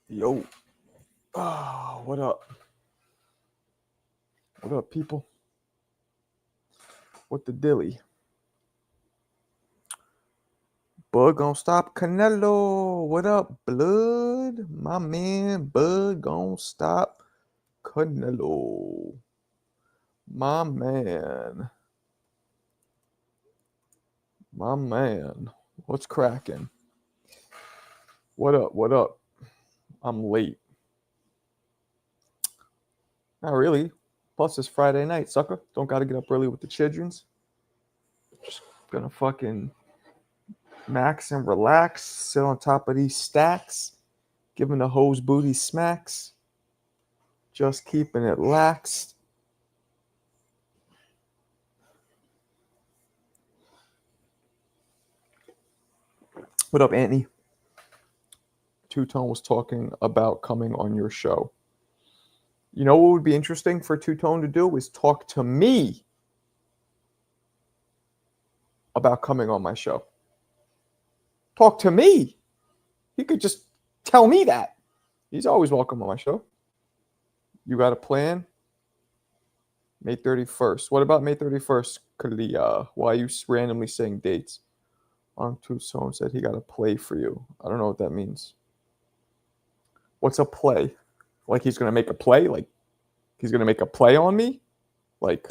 Yo. What up? What up, people? What the dilly? Bud gonna stop Canelo. What up, blood? My man, Bud gonna stop Canelo. My man. My man. What's cracking? What up? What up? I'm late. Not really. Plus, it's Friday night, sucker. Don't gotta get up early with the childrens. Just gonna fucking max and relax, sit on top of these stacks, giving the hose booty smacks, just keeping it laxed. What up, Anthony? Two-Tone was talking about coming on your show. You know what would be interesting for Two-Tone to do is talk to me about coming on my show. Talk to me. He could just tell me that. He's always welcome on my show. You got a plan? May 31st. What about May 31st, Kalia? Why are you randomly saying dates? Two-Tone said he got a play for you. I don't know what that means. What's a play? Like he's going to make a play? Like he's going to make a play on me? Like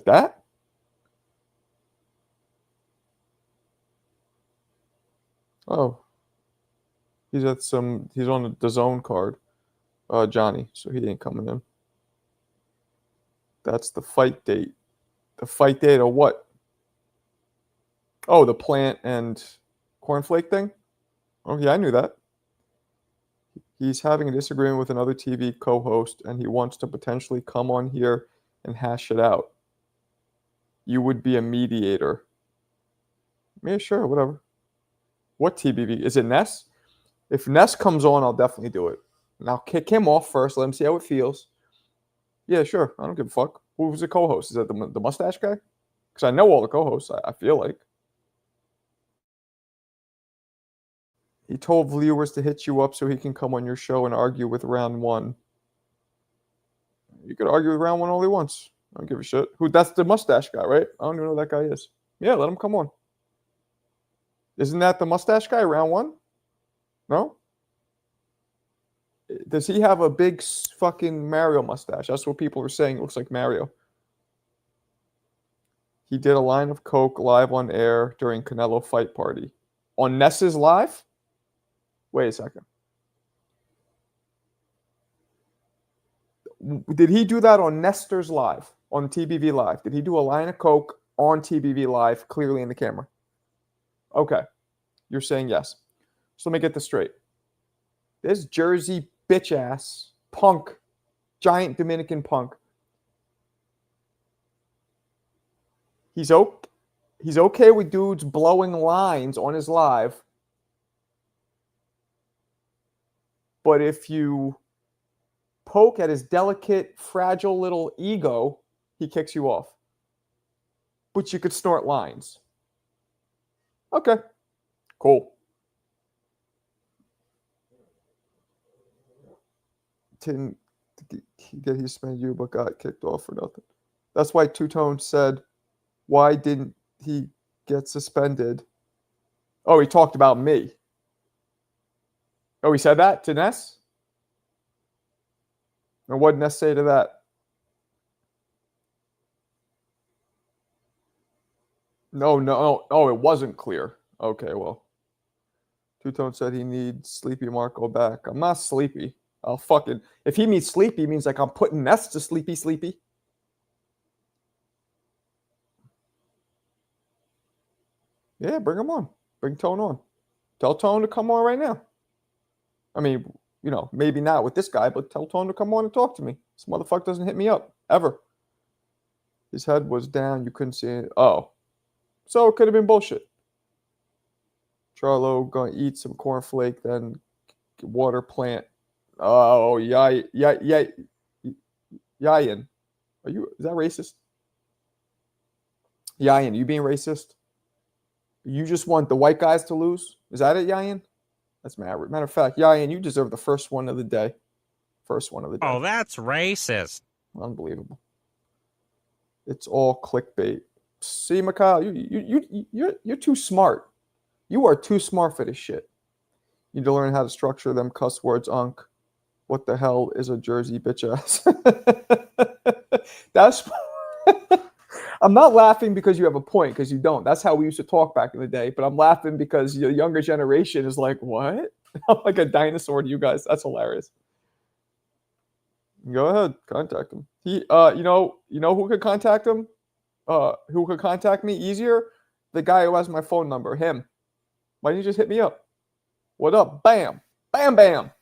that? Oh. He's on the zone card. Johnny, so he ain't coming in. That's the fight date. The fight date of what? Oh, the Plant and Cornflake thing? Oh, yeah, I knew that. He's having a disagreement with another TV co-host, and he wants to potentially come on here and hash it out. You would be a mediator. Yeah, sure, whatever. What TBV? Is it Ness? If Ness comes on, I'll definitely do it. And I'll kick him off first, let him see how it feels. Yeah, sure. I don't give a fuck. Who's the co-host? Is that the mustache guy? Because I know all the co-hosts, I feel like. He told viewers to hit you up so he can come on your show and argue with round one. You could argue with round one only once. I don't give a shit. That's the mustache guy, right? I don't even know who that guy is. Yeah, let him come on. Isn't that the mustache guy, round one? No? Does he have a big fucking Mario mustache? That's what people are saying. It looks like Mario. He did a line of coke live on air during Canelo fight party. On Ness's live? Wait a second. Did he do that on Nestor's live, on TBV live? Did he do a line of coke on TBV live, clearly in the camera? Okay. You're saying yes. So let me get this straight. This Jersey bitch ass punk, giant Dominican punk. He's okay with dudes blowing lines on his live. But if you poke at his delicate, fragile little ego, he kicks you off. But you could snort lines. Okay. Cool. Did he suspend you but got kicked off for nothing? That's why Two-Tone said, why didn't he get suspended? Oh, he talked about me. Oh, he said that to Ness? Or what did Ness say to that? No. Oh, it wasn't clear. Okay, well. Two-Tone said he needs Sleepy Marco back. I'm not sleepy. If he means sleepy, it means like I'm putting Ness to sleepy. Yeah, bring him on. Bring Tone on. Tell Tone to come on right now. I mean, maybe not with this guy, but tell Tone to come on and talk to me. This motherfucker doesn't hit me up, ever. His head was down. You couldn't see it. Oh. So it could have been bullshit. Charlo going to eat some cornflake, then water plant. Oh, Yayin. Is that racist? Yayin, you being racist? You just want the white guys to lose? Is that it, Yayin? That's matter of fact, Yayan, you deserve the first one of the day. First one of the day. Oh, that's racist. Unbelievable. It's all clickbait. See, Mikhail, you're too smart. You are too smart for this shit. You need to learn how to structure them cuss words, Unc. What the hell is a Jersey bitch ass? That's. I'm not laughing because you have a point, because you don't. That's how we used to talk back in the day. But I'm laughing because the younger generation is like, what? I'm like a dinosaur to you guys. That's hilarious. Go ahead, contact him. He, you know who could contact him? Who could contact me easier? The guy who has my phone number. Him. Why didn't you just hit me up? What up? Bam, bam, bam.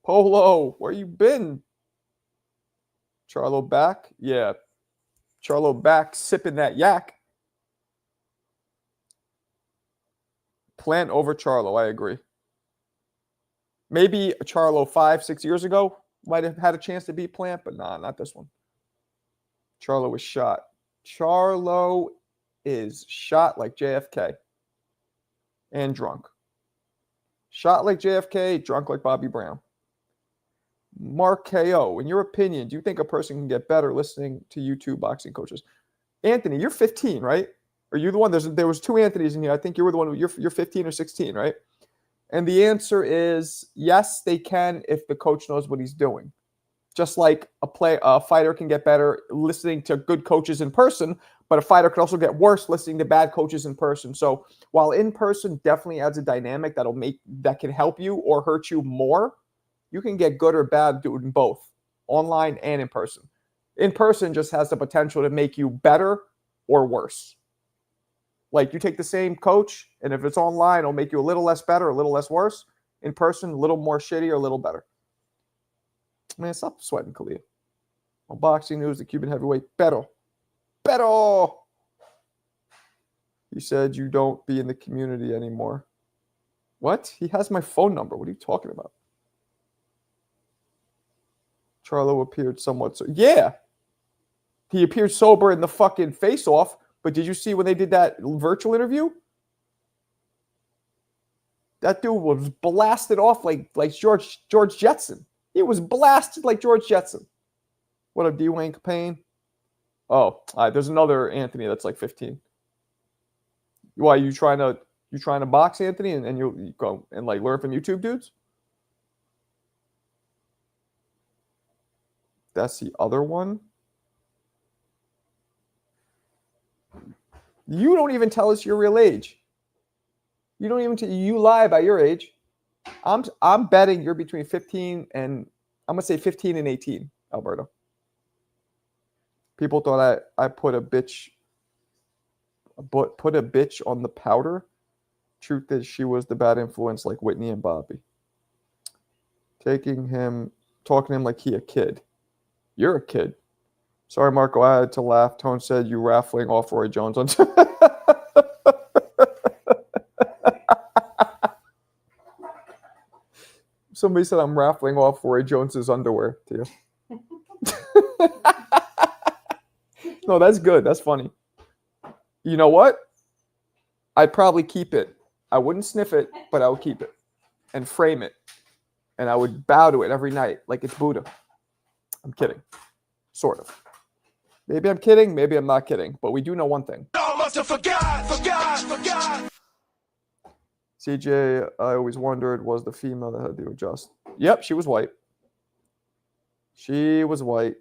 Polo, where you been? Charlo back? Yeah. Charlo back sipping that yak. Plant over Charlo, I agree. Maybe Charlo 5-6 years ago might have had a chance to beat Plant, but nah, not this one. Charlo was shot. Charlo is shot like JFK and drunk. Shot like JFK, drunk like Bobby Brown. Mark KO, in your opinion, do you think a person can get better listening to YouTube boxing coaches? Anthony, you're 15, right? Are you the one? There was two Anthonys in here. I think you were the one. You're 15 or 16, right? And the answer is yes, they can if the coach knows what he's doing. Just like a fighter can get better listening to good coaches in person, but a fighter could also get worse listening to bad coaches in person. So while in person definitely adds a dynamic that can help you or hurt you more, you can get good or bad doing both, online and in person. In person just has the potential to make you better or worse. Like you take the same coach, and if it's online, it'll make you a little less better, a little less worse. In person, a little more shitty or a little better. Man, stop sweating, Kalia. On boxing news, the Cuban heavyweight, Beto. He said you don't be in the community anymore. What? He has my phone number. What are you talking about? Charlo appeared somewhat so. Yeah. He appeared sober in the fucking face-off, but did you see when they did that virtual interview? That dude was blasted off like George Jetson. He was blasted like George Jetson. What up, Dwayne Payne? Oh, there's another Anthony that's like 15. Why you trying to box, Anthony, and you go and like learn from YouTube dudes? That's the other one. You don't even tell us your real age. You don't even you lie about your age. I'm betting you're between 15 and I'm gonna say 15 and 18, Alberto. People thought I put a bitch on the powder. Truth is, she was the bad influence, like Whitney and Bobby. Talking to him like he a kid. You're a kid. Sorry, Marco, I had to laugh. Tone said you raffling off Roy Jones on. Somebody said I'm raffling off Roy Jones's underwear to you. No, that's good. That's funny. You know what? I'd probably keep it. I wouldn't sniff it, but I would keep it and frame it. And I would bow to it every night like it's Buddha. I'm kidding. Sort of. Maybe I'm kidding. Maybe I'm not kidding. But we do know one thing. I must have forgot. CJ, I always wondered, was the female that had to adjust. Yep, she was white. She was white.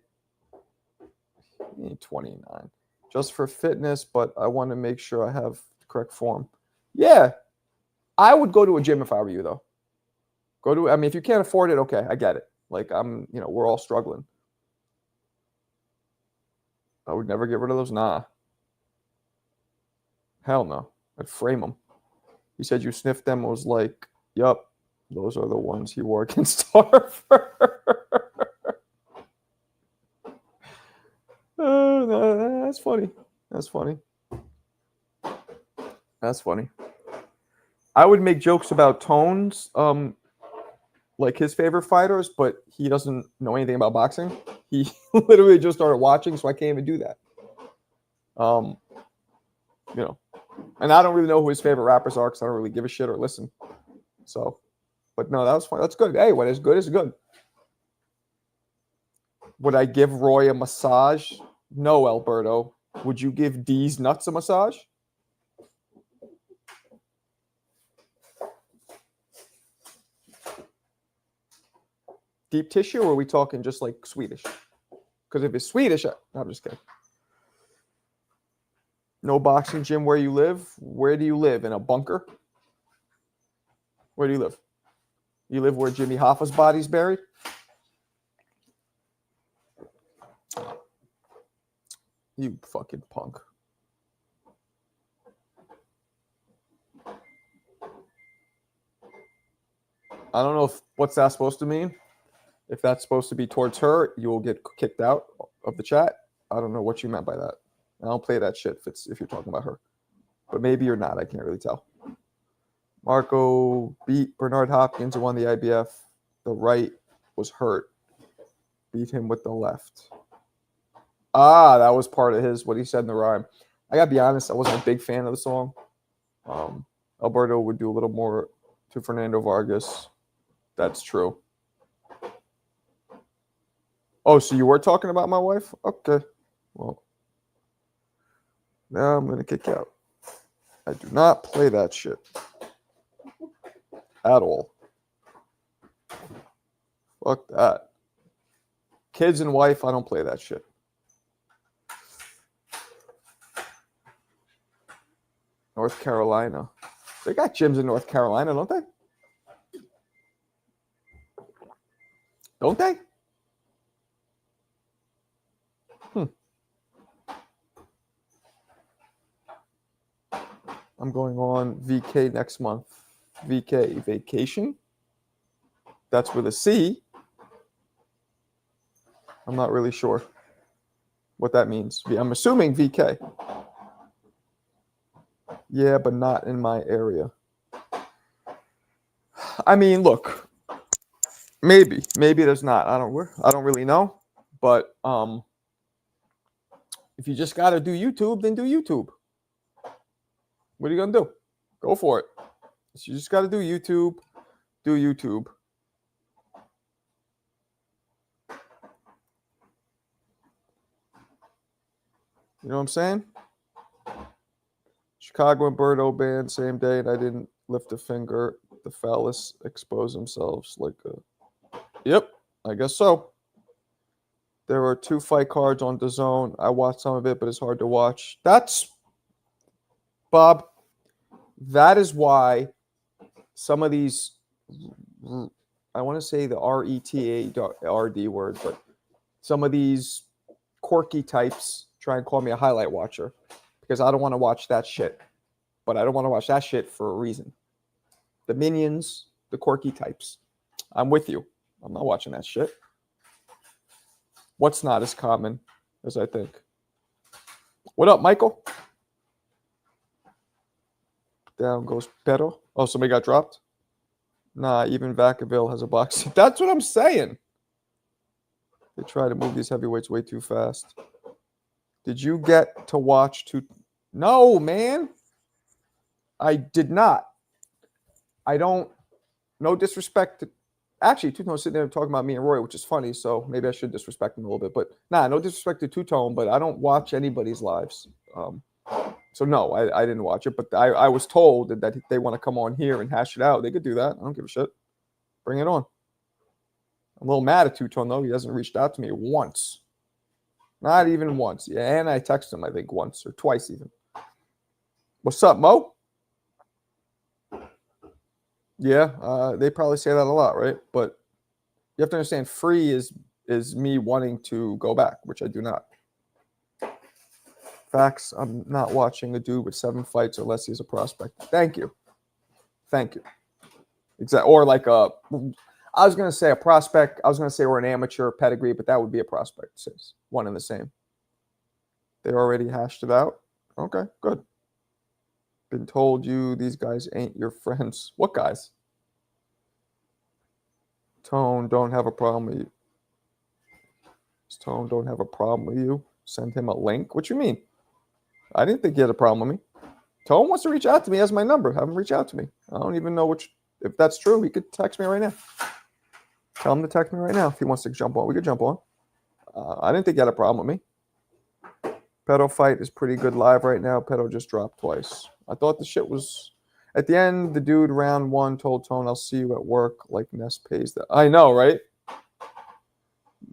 29. Just for fitness, but I want to make sure I have the correct form. Yeah. I would go to a gym if I were you, though. If you can't afford it, okay, I get it. Like, we're all struggling. I would never get rid of those. Nah. Hell no. I'd frame them. He said you sniffed them. I was like, yup, those are the ones he wore against Harper. No, that's funny. That's funny. I would make jokes about Tones, like his favorite fighters, but he doesn't know anything about boxing. He literally just started watching, so I can't even do that. And I don't really know who his favorite rappers are because I don't really give a shit or listen. So, but no, that was fun. That's good. Hey, when it's good, it's good. Would I give Roy a massage? No, Alberto. Would you give D's nuts a massage? Deep tissue, or are we talking just like Swedish? Because if it's Swedish, I'm just kidding. No boxing gym where you live? Where do you live? In a bunker? Where do you live? You live where Jimmy Hoffa's body's buried? You fucking punk. I don't know what's that supposed to mean. If that's supposed to be towards her, you will get kicked out of the chat. I don't know what you meant by that. I don't play that shit if you're talking about her. But maybe you're not. I can't really tell. Marco beat Bernard Hopkins and won the IBF. The right was hurt. Beat him with the left. Ah, that was part of what he said in the rhyme. I got to be honest, I wasn't a big fan of the song. Alberto would do a little more to Fernando Vargas. That's true. Oh, so you were talking about my wife? Okay. Well, now I'm going to kick you out. I do not play that shit. At all. Fuck that. Kids and wife, I don't play that shit. North Carolina. They got gyms in North Carolina, don't they? Don't they? I'm going on VK next month. VK, vacation? That's with a C. I'm not really sure what that means. I'm assuming VK. Yeah, but not in my area. I mean, look, maybe there's not. I don't really know. But if you just gotta do YouTube, then do YouTube. What are you gonna do? Go for it. You just gotta do YouTube. Do YouTube. You know what I'm saying? Chicago and Birdo banned same day, and I didn't lift a finger. The phallus expose themselves like a. Yep, I guess so. There are 2 fight cards on DAZN. I watched some of it, but it's hard to watch. Bob, that is why some of these, I want to say the RETARD word, but some of these quirky types try and call me a highlight watcher because I don't want to watch that shit. But I don't want to watch that shit for a reason. The minions, the quirky types. I'm with you. I'm not watching that shit. What's not as common as I think? What up, Michael? Down goes Pedro. Oh, somebody got dropped? Nah, even Vacaville has a box. That's what I'm saying. They try to move these heavyweights way too fast. Did you get to watch two? No, man. I did not. I don't. No disrespect to. Actually, Two-Tone's sitting there talking about me and Roy, which is funny, so maybe I should disrespect him a little bit. But no disrespect to Two-Tone, but I don't watch anybody's lives. So no, I didn't watch it, but I was told that if they want to come on here and hash it out, they could do that. I don't give a shit. Bring it on. I'm a little mad at Two-Tone, though. He hasn't reached out to me once. Not even once. Yeah, and I texted him, I think, once or twice even. What's up, Mo? Yeah, they probably say that a lot, right? But you have to understand, free is me wanting to go back, which I do not. Facts, I'm not watching a dude with 7 fights unless he's a prospect. Thank you. Exactly. Or like I was going to say a prospect. I was going to say we're an amateur pedigree, but that would be a prospect. It's one and the same. They already hashed it out. Okay, good. Been told you these guys ain't your friends. What guys? Tone don't have a problem with you. Tone don't have a problem with you. Send him a link. What you mean? I didn't think he had a problem with me. Tone wants to reach out to me. He has my number. Have him reach out to me. I don't even know which If that's true, he could text me right now. Tell him to text me right now if he wants to jump on. We could jump on. I didn't think you had a problem with me. Pedo fight is pretty good live right now. Pedo just dropped twice. I thought the shit was... At the end, the dude round one told Tone, I'll see you at work, like Ness pays that. I know, right?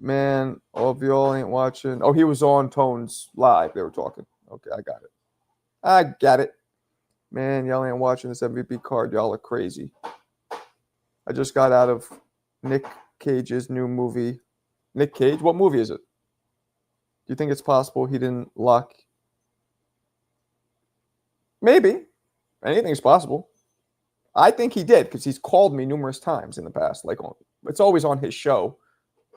Man, all of y'all ain't watching. Oh, he was on Tone's live. They were talking. Okay, I got it. I got it. Man, y'all ain't watching this MVP card. Y'all are crazy. I just got out of Nick Cage's new movie. Nick Cage? What movie is it? Do you think it's possible he didn't lock? Maybe. Anything's possible. I think he did because he's called me numerous times in the past. Like, it's always on his show,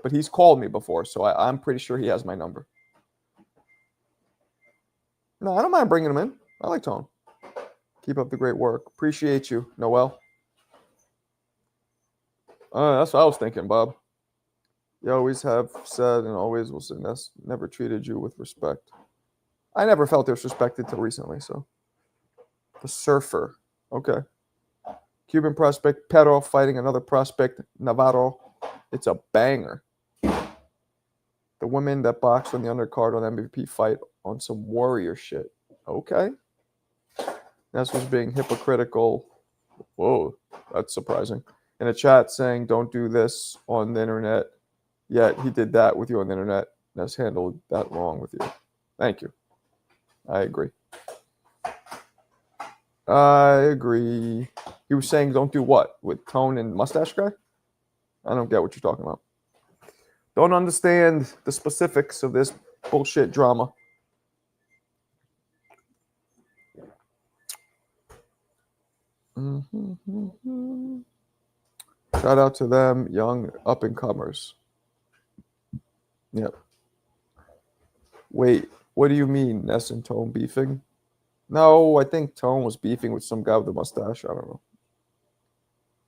but he's called me before, so I'm pretty sure he has my number. No, I don't mind bringing him in. I like Tone. Keep up the great work. Appreciate you, Noel. That's what I was thinking, Bob. You always have said and always will say Ness never treated you with respect. I never felt disrespected till recently, so. The Surfer. Okay. Cuban prospect Pedro fighting another prospect, Navarro. It's a banger. The women that boxed on the undercard on MVP fight on some warrior shit. Okay. Ness was being hypocritical. Whoa, that's surprising. In a chat saying, don't do this on the internet. Yet he did that with you on the internet. Ness handled that wrong with you. Thank you. I agree. I agree. He was saying don't do what? With Tone and Mustache Guy? I don't get what you're talking about. Don't understand the specifics of this bullshit drama. Shout out to them, young up-and-comers. Yep. Wait, what do you mean, Ness and Tone beefing? No, I think Tone was beefing with some guy with a mustache. I don't know.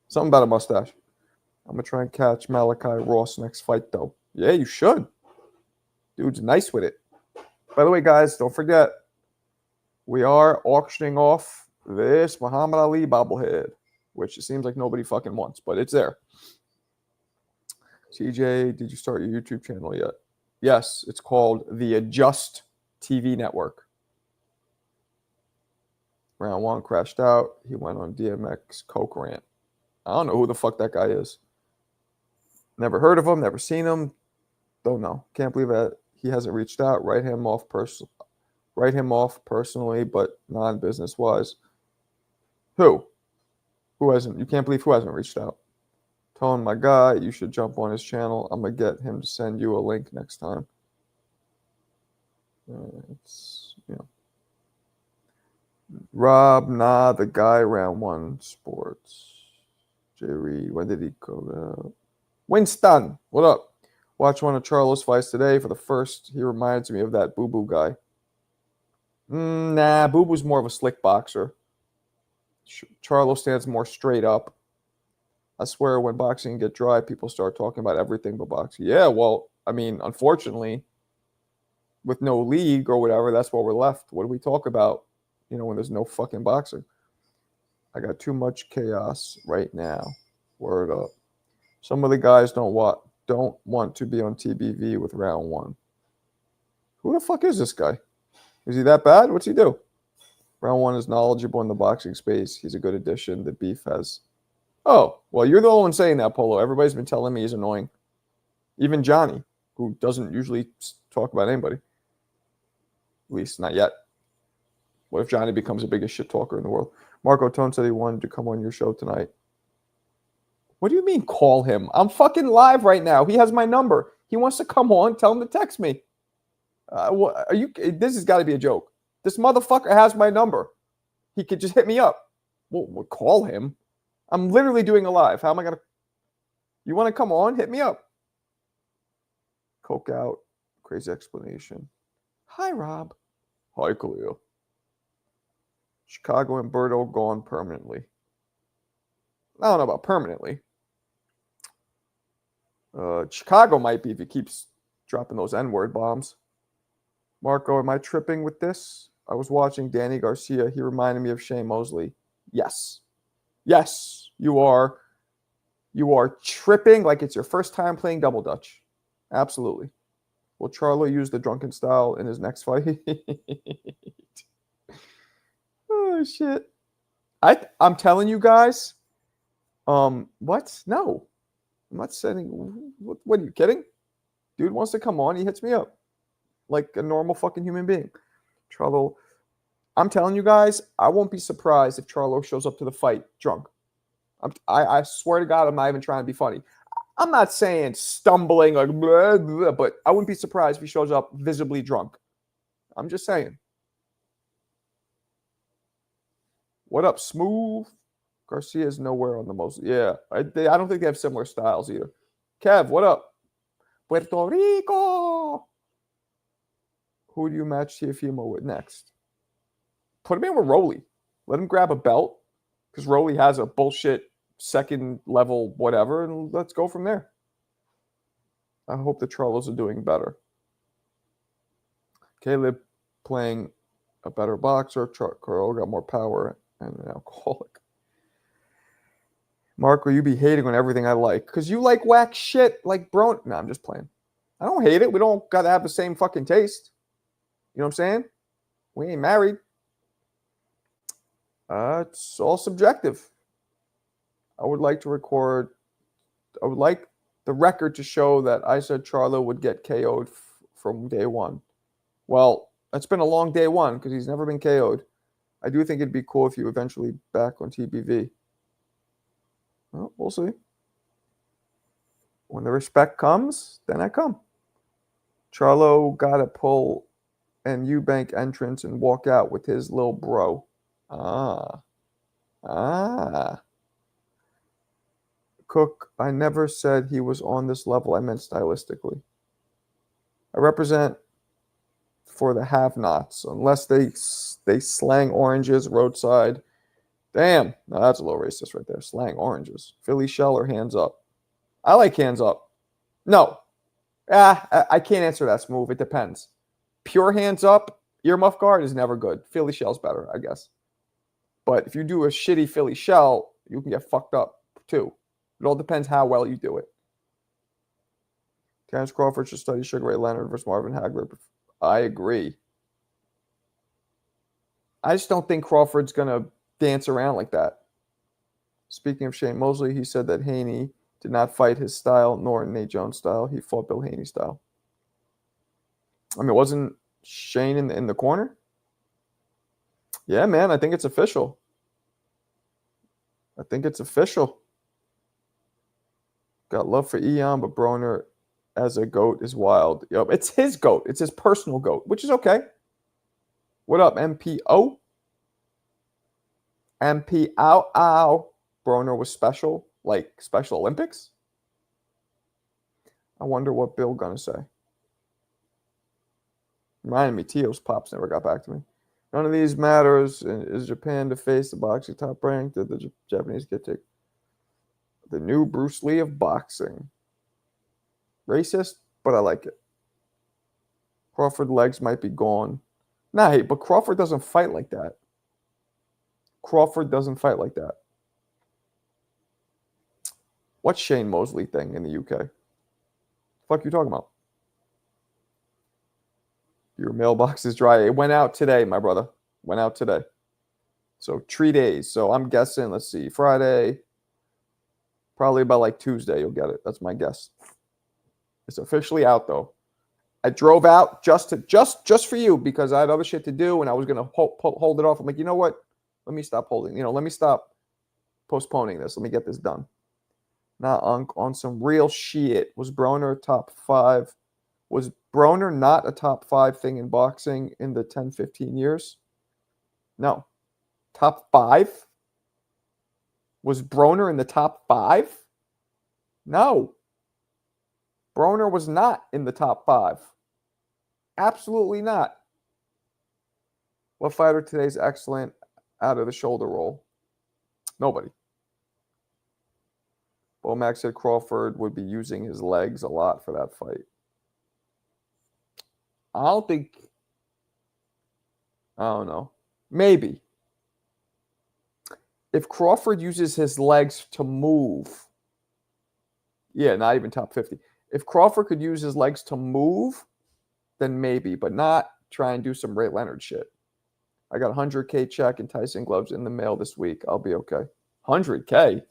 Something about a mustache. I'm going to try and catch Malachi Ross next fight, though. Yeah, you should. Dude's nice with it. By the way, guys, don't forget, we are auctioning off this Muhammad Ali bobblehead, which it seems like nobody fucking wants, but it's there. CJ, did you start your YouTube channel yet? Yes, it's called the Adjust TV Network. Round one crashed out. He went on DMX Coke rant. I don't know who the fuck that guy is. Never heard of him. Never seen him. Don't know. Can't believe that he hasn't reached out. Write him off personally, but non-business wise. Who? Who hasn't? You can't believe who hasn't reached out. Tone, my guy, you should jump on his channel. I'm gonna get him to send you a link next time. Rob, the guy round one sports. Jay Reed, when did he go out? Winston, what up? Watch one of Charlo's fights today. For the first, he reminds me of that Boo Boo guy. Nah, Boo Boo's more of a slick boxer. Charlo stands more straight up. I swear when boxing get dry, people start talking about everything but boxing. Yeah, well, I mean, unfortunately, with no league or whatever, that's what we're left. What do we talk about, when there's no fucking boxing? I got too much chaos right now. Word up. Some of the guys don't want to be on TBV with round one. Who the fuck is this guy? Is he that bad? What's he do? Round one is knowledgeable in the boxing space. He's a good addition. The beef has... Oh, well, you're the only one saying that, Polo. Everybody's been telling me he's annoying. Even Johnny, who doesn't usually talk about anybody. At least not yet. What if Johnny becomes the biggest shit talker in the world? Marco Tone said he wanted to come on your show tonight. What do you mean call him? I'm fucking live right now. He has my number. He wants to come on. Tell him to text me. This has got to be a joke. This motherfucker has my number. He could just hit me up. We'll call him. I'm literally doing a live. How am I going to... You want to come on? Hit me up. Coke out. Crazy explanation. Hi, Rob. Hi, Khalil. Chicago and Berto gone permanently. I don't know about permanently. Chicago might be if he keeps dropping those N-word bombs. Marco, am I tripping with this? I was watching Danny Garcia. He reminded me of Shane Mosley. Yes. Yes, you are. You are tripping like it's your first time playing double dutch. Absolutely. Will Charlo use the drunken style in his next fight? Oh shit. I'm telling you guys. What? No. I'm not saying. What are you kidding? Dude wants to come on. He hits me up like a normal fucking human being. Charlo. I'm telling you guys, I won't be surprised if Charlo shows up to the fight drunk. I swear to God, I'm not even trying to be funny. I'm not saying stumbling like blah, blah, but I wouldn't be surprised if he shows up visibly drunk. I'm just saying. What up, Smooth? Garcia's nowhere on the most. Yeah, I don't think they have similar styles either. Kev, what up? Puerto Rico. Who do you match Tiafimo with next? Put him in with Rolly. Let him grab a belt because Rolly has a bullshit second level whatever, and let's go from there. I hope the Charlos are doing better. Caleb playing a better boxer. Carl got more power and an alcoholic. Mark, will you be hating on everything I like? Because you like whack shit like bro. No, I'm just playing. I don't hate it. We don't got to have the same fucking taste. You know what I'm saying? We ain't married. It's all subjective. I would like the record to show that I said Charlo would get KO'd from day one. Well, it's been a long day one because he's never been KO'd. I do think it'd be cool if you eventually back on TBV. Well, we'll see. When the respect comes, then I come. Charlo got to pull an Eubank entrance and walk out with his little bro. Cook, I never said he was on this level. I meant stylistically. I represent for the have-nots, unless they slang oranges roadside. Damn, no, that's a little racist right there. Slang oranges. Philly shell or hands up? I like hands up. No. I can't answer that, Smooth. It depends. Pure hands up, earmuff guard is never good. Philly shell's better, I guess. But if you do a shitty Philly shell, you can get fucked up too. It all depends how well you do it. Terrence Crawford should study Sugar Ray Leonard versus Marvin Hagler. I agree. I just don't think Crawford's going to dance around like that. Speaking of Shane Mosley, he said that Haney did not fight his style, nor Nate Jones' style. He fought Bill Haney's style. I mean, wasn't Shane in the corner? Yeah, man, I think it's official. Got love for Eon, but Broner as a GOAT is wild. Yep, it's his GOAT. It's his personal GOAT, which is okay. What up, MPO? MPO. Broner was special, like Special Olympics? I wonder what Bill gonna say. Reminded me, Tio's pops never got back to me. None of these matters. Is Japan to face the boxing top rank? Did the Japanese get to the new Bruce Lee of boxing? Racist, but I like it. Crawford legs might be gone. Nah, but Crawford doesn't fight like that. What's Shane Mosley thing in the UK? Fuck you talking about? Your mailbox is dry. It went out today, my brother. Went out today. So 3 days. So I'm guessing, let's see, Friday. Probably by like Tuesday you'll get it. That's my guess. It's officially out though. I drove out just for you because I had other shit to do and I was gonna hold it off. I'm like, you know what? Let me stop holding. Let me stop postponing this. Let me get this done. Not on some real shit. Was Broner top 5? Was Broner not a top 5 thing in boxing in the 10, 15 years? No. Top 5? Was Broner in the top 5? No. Broner was not in the top 5. Absolutely not. What fighter today is excellent out of the shoulder roll? Nobody. Bomac said Crawford would be using his legs a lot for that fight. I don't know. Maybe. If Crawford uses his legs to move, yeah, not even top 50. If Crawford could use his legs to move, then maybe, but not try and do some Ray Leonard shit. I got 100K check and Tyson gloves in the mail this week. I'll be okay. 100K?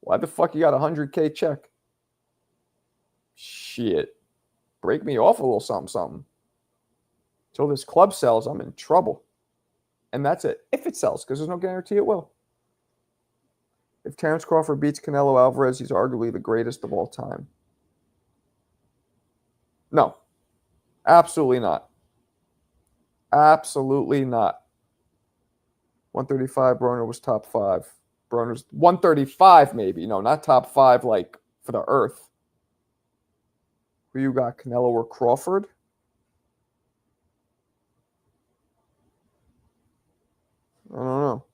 Why the fuck you got a 100K check? Shit. Break me off a little something. Till this club sells, I'm in trouble. And that's it. If it sells, because there's no guarantee it will. If Terrence Crawford beats Canelo Alvarez, he's arguably the greatest of all time. No. Absolutely not. Absolutely not. 135, Broner was top 5. Broner's 135 maybe. No, not top 5 like for the earth. Who you got, Canelo or Crawford? I don't know.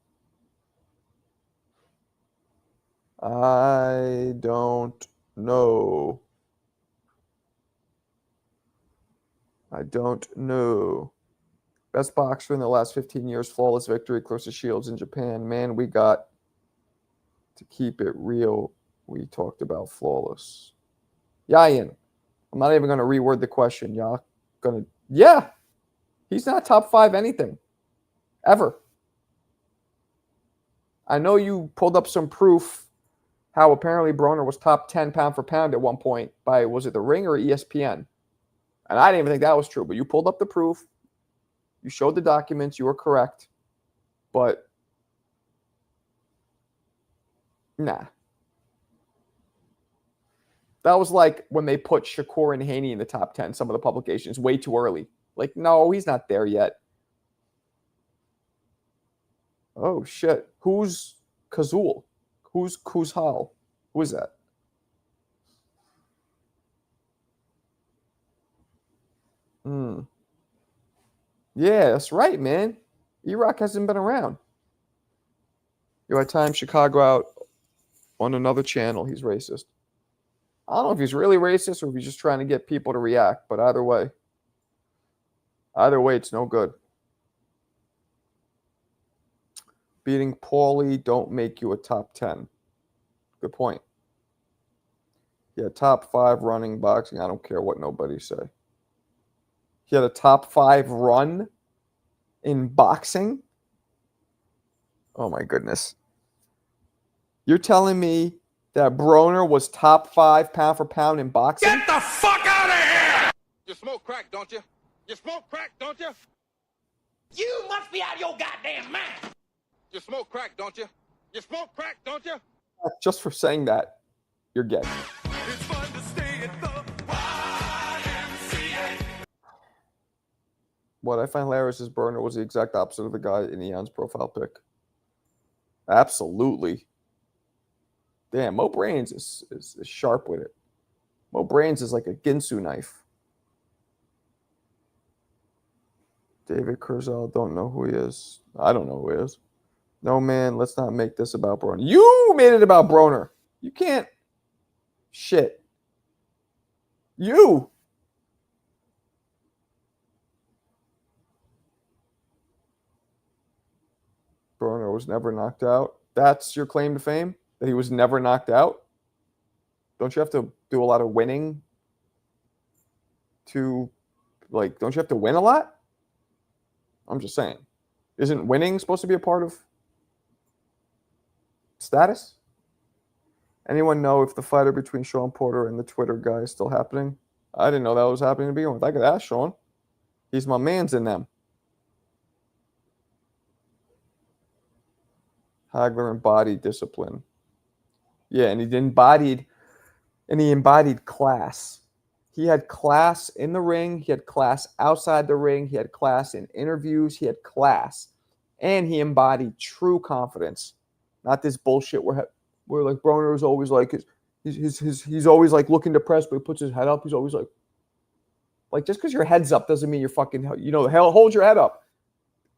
I don't know. I don't know. Best boxer in the last 15 years, flawless victory, closest Shields in Japan. Man, we got to keep it real. We talked about flawless. Yayin. I'm not even going to reword the question. Y'all going to... Yeah. He's not top 5 anything. Ever. I know you pulled up some proof how apparently Broner was top 10 pound for pound at one point by, was it The Ring or ESPN? And I didn't even think that was true, but you pulled up the proof. You showed the documents. You were correct. But, nah. That was like when they put Shakur and Haney in the top 10, some of the publications, way too early. Like, no, he's not there yet. Oh, shit. Who's Kazul? Who's Kuzhal? Who is that? Yeah, that's right, man. E-Rock hasn't been around. Yo, I timed Chicago out on another channel. He's racist. I don't know if he's really racist or if he's just trying to get people to react, but either way, it's no good. Beating Paulie don't make you a top 10. Good point. Yeah, top 5 running boxing. I don't care what nobody say. He had a top 5 run in boxing? Oh, my goodness. You're telling me that Broner was top 5 pound for pound in boxing? Get the fuck out of here! You smoke crack, don't you? You smoke crack, don't you? You must be out of your goddamn mind. You smoke crack, don't you? You smoke crack, don't you? Just for saying that, you're gay. It's fun to stay at the YMCA. What I find hilarious is Broner was the exact opposite of the guy in Eon's profile pic. Absolutely. Damn, Mo Brains is sharp with it. Mo Brains is like a Ginsu knife. David Kurzel, don't know who he is. I don't know who he is. No, man, let's not make this about Broner. You made it about Broner. You can't. Shit. You. Broner was never knocked out. That's your claim to fame? That he was never knocked out? Don't you have to do a lot of winning to, like, don't you have to win a lot? I'm just saying. Isn't winning supposed to be a part of status? Anyone know if the fighter between Sean Porter and the Twitter guy is still happening? I didn't know that was happening to begin with. I could ask Sean. He's my man's in them. Hagler embodied discipline. Yeah, and he embodied class. He had class in the ring. He had class outside the ring. He had class in interviews. He had class. And he embodied true confidence. Not this bullshit where like Broner is always like, he's always like looking depressed, but he puts his head up. He's always like just because your head's up doesn't mean you're fucking, hold your head up.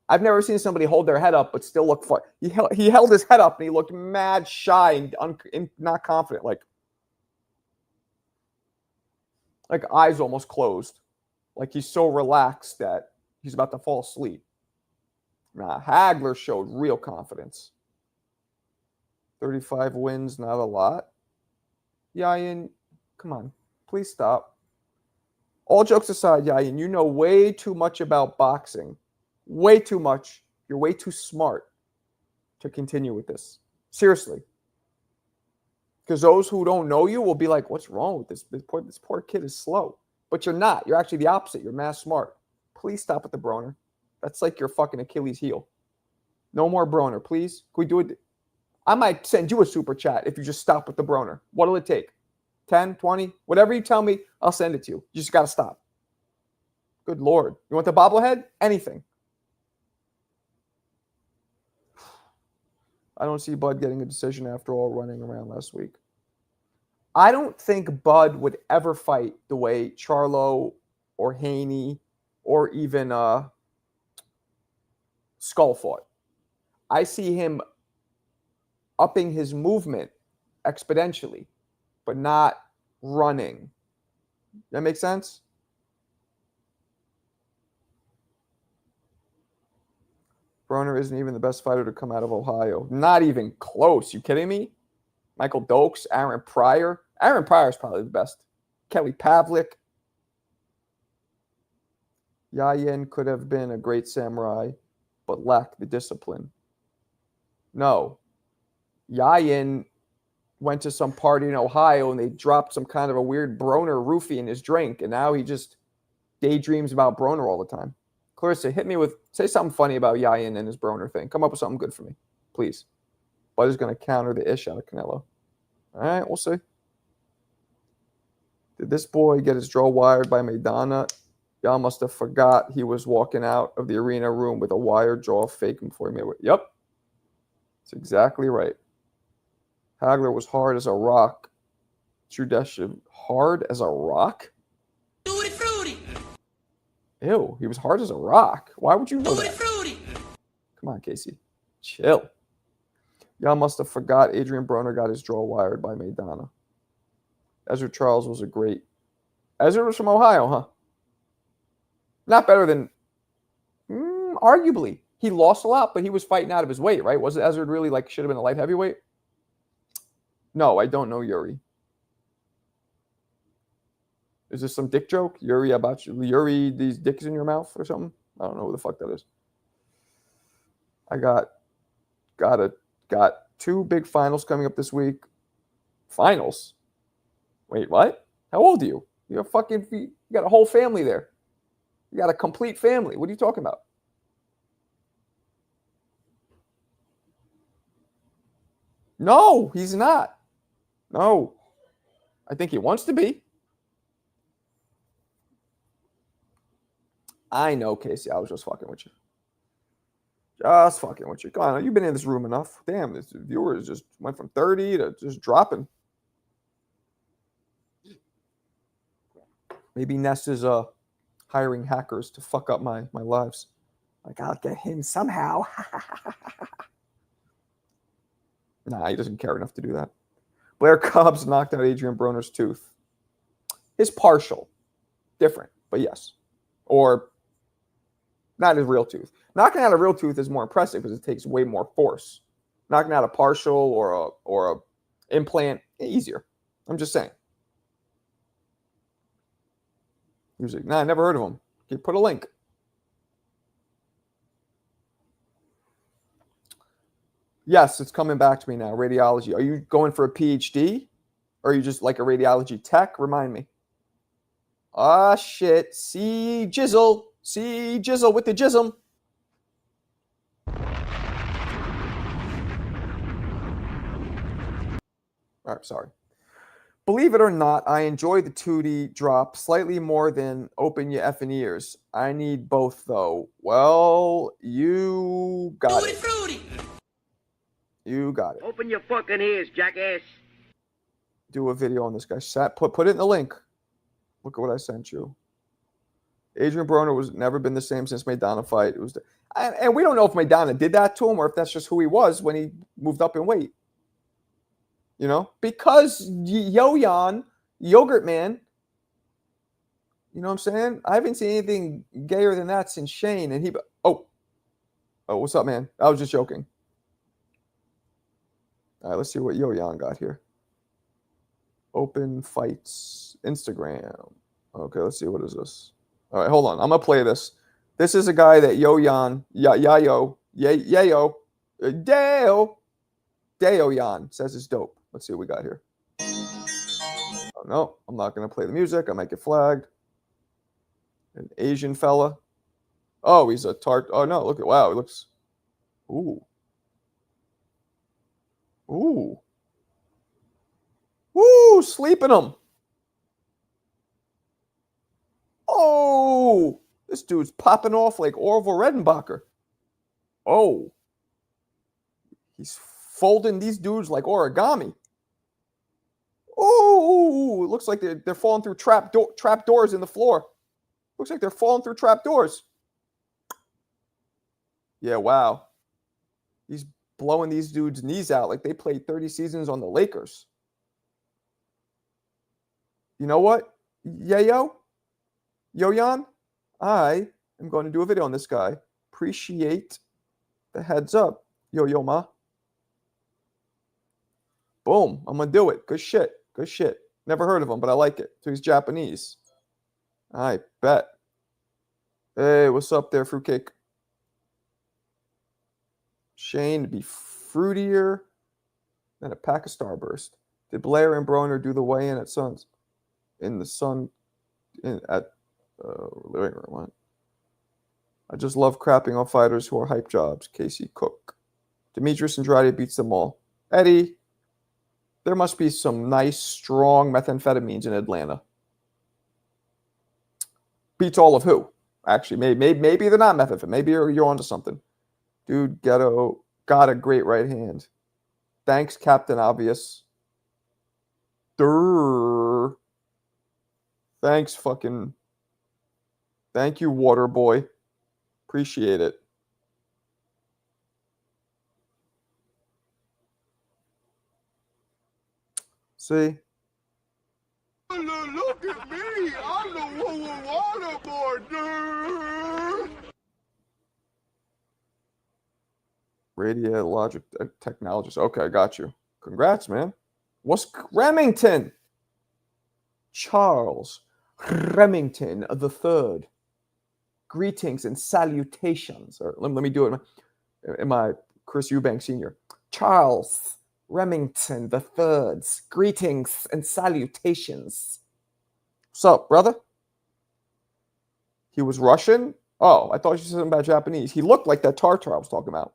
I've never seen somebody hold their head up but still look fun. He held his head up and he looked mad shy and not confident. Like eyes almost closed. Like he's so relaxed that he's about to fall asleep. Nah, Hagler showed real confidence. 35 wins, not a lot. Yayin, come on. Please stop. All jokes aside, Yayin, you know way too much about boxing. Way too much. You're way too smart to continue with this. Seriously. Because those who don't know you will be like, what's wrong with this? This poor kid is slow. But you're not. You're actually the opposite. You're mass smart. Please stop with the Broner. That's like your fucking Achilles heel. No more Broner, please. Can we do it? I might send you a super chat if you just stop with the Broner. What'll it take? 10, 20? Whatever you tell me, I'll send it to you. You just got to stop. Good Lord. You want the bobblehead? Anything. I don't see Bud getting a decision after all running around last week. I don't think Bud would ever fight the way Charlo or Haney or even Skull fought. I see him upping his movement exponentially, but not running. That makes sense? Broner isn't even the best fighter to come out of Ohio. Not even close. You kidding me? Michael Dokes, Aaron Pryor. Aaron Pryor is probably the best. Kelly Pavlik. Yayin could have been a great samurai, but lacked the discipline. No. Yayin went to some party in Ohio and they dropped some kind of a weird Broner roofie in his drink, and now he just daydreams about Broner all the time. Clarissa, hit me with, say something funny about Yayin and his Broner thing. Come up with something good for me, please. Bud is going to counter the ish out of Canelo. All right, we'll see. Did this boy get his jaw wired by Maidana? Y'all must have forgot he was walking out of the arena room with a wired jaw faking before he made it. Yep. That's exactly right. Hagler was hard as a rock. Trudeshev, hard as a rock? Tutti frutti. Ew, he was hard as a rock. Why would you know Tutti that? frutti. Come on, Casey. Chill. Y'all must have forgot Adrian Broner got his jaw wired by Maidana. Ezra Charles was a great. Ezra was from Ohio, huh? Not better than, arguably. He lost a lot, but he was fighting out of his weight, right? Wasn't Ezra really like should have been a light heavyweight? No, I don't know Yuri. Is this some dick joke? Yuri about you? Yuri, these dicks in your mouth or something? I don't know who the fuck that is. I got two big finals coming up this week. Finals? Wait, what? How old are you? You got a whole family there. You got a complete family. What are you talking about? No, he's not. No. I think he wants to be. I know, Casey. I was just fucking with you. Just fucking with you. Come on. You've been in this room enough. Damn, this viewers just went from 30 to just dropping. Maybe Ness is hiring hackers to fuck up my lives. Like, I'll get him somehow. Nah, he doesn't care enough to do that. Blair Cobbs knocked out Adrian Broner's tooth. His partial. Different, but yes. Or not his real tooth. Knocking out a real tooth is more impressive because it takes way more force. Knocking out a partial or a implant, easier. I'm just saying. He was like, nah, I never heard of him. Can you put a link? Yes, it's coming back to me now. Radiology. Are you going for a PhD? Or are you just like a radiology tech? Remind me. Ah, shit. See Jizzle. See Jizzle with the jism. All right, sorry. Believe it or not, I enjoy the Tootie drop slightly more than open your effing ears. I need both, though. Well, you got Tutti it. frutti. You got it. Open your fucking ears, jackass. Do a video on this guy. Put it in the link. Look at what I sent you. Adrian Broner was never been the same since Maidana fight. It was, and we don't know if Maidana did that to him or if that's just who he was when he moved up in weight. You know, because Yo-Yan, Yogurt Man, you know what I'm saying? I haven't seen anything gayer than that since Shane. And oh, what's up, man? I was just joking. All right, let's see what Yo-Yan got here. Open fights, Instagram. Okay, let's see. What is this? All right, hold on. I'm going to play this. This is a guy that Yo-Yan, Yayo, Deo-Yan says is dope. Let's see what we got here. Oh, no, I'm not going to play the music. I might get flagged. An Asian fella. Oh, he's a tart. Oh, no, look at, wow, he looks, ooh. Ooh. Ooh, sleeping him. Oh, this dude's popping off like Orville Redenbacher. Oh. He's folding these dudes like origami. Oh, it looks like they're falling through trap doors in the floor. Looks like they're falling through trap doors. Yeah, wow. He's blowing these dudes' knees out like they played 30 seasons on the Lakers. You know what? Yo-Yan, I am going to do a video on this guy. Appreciate the heads up. Yo, ma. Boom. I'm going to do it. Good shit. Good shit. Never heard of him, but I like it. So he's Japanese. I bet. Hey, what's up there, fruitcake? Shane to be fruitier than a pack of Starburst. Did Blair and Broner do the weigh-in at Suns? In the Sun at living room? What? I just love crapping on fighters who are hype jobs. Casey Cook. Demetrius Andrade beats them all. Eddie, there must be some nice, strong methamphetamines in Atlanta. Beats all of who? Actually, maybe they're not methamphetamine. Maybe you're onto something. Dude, Ghetto got a great right hand. Thanks, Captain Obvious. Durr. Thanks, fucking. Thank you, Water Boy. Appreciate it. See? Look at me. I'm the water boy. Radiologic technologist. Okay, I got you. Congrats, man. What's Remington? Charles Remington III. Greetings and salutations. Or let me do it in my Chris Eubank Sr. Charles Remington III's greetings and salutations. What's up, brother? He was Russian? Oh, I thought you said something about Japanese. He looked like that Tartar I was talking about.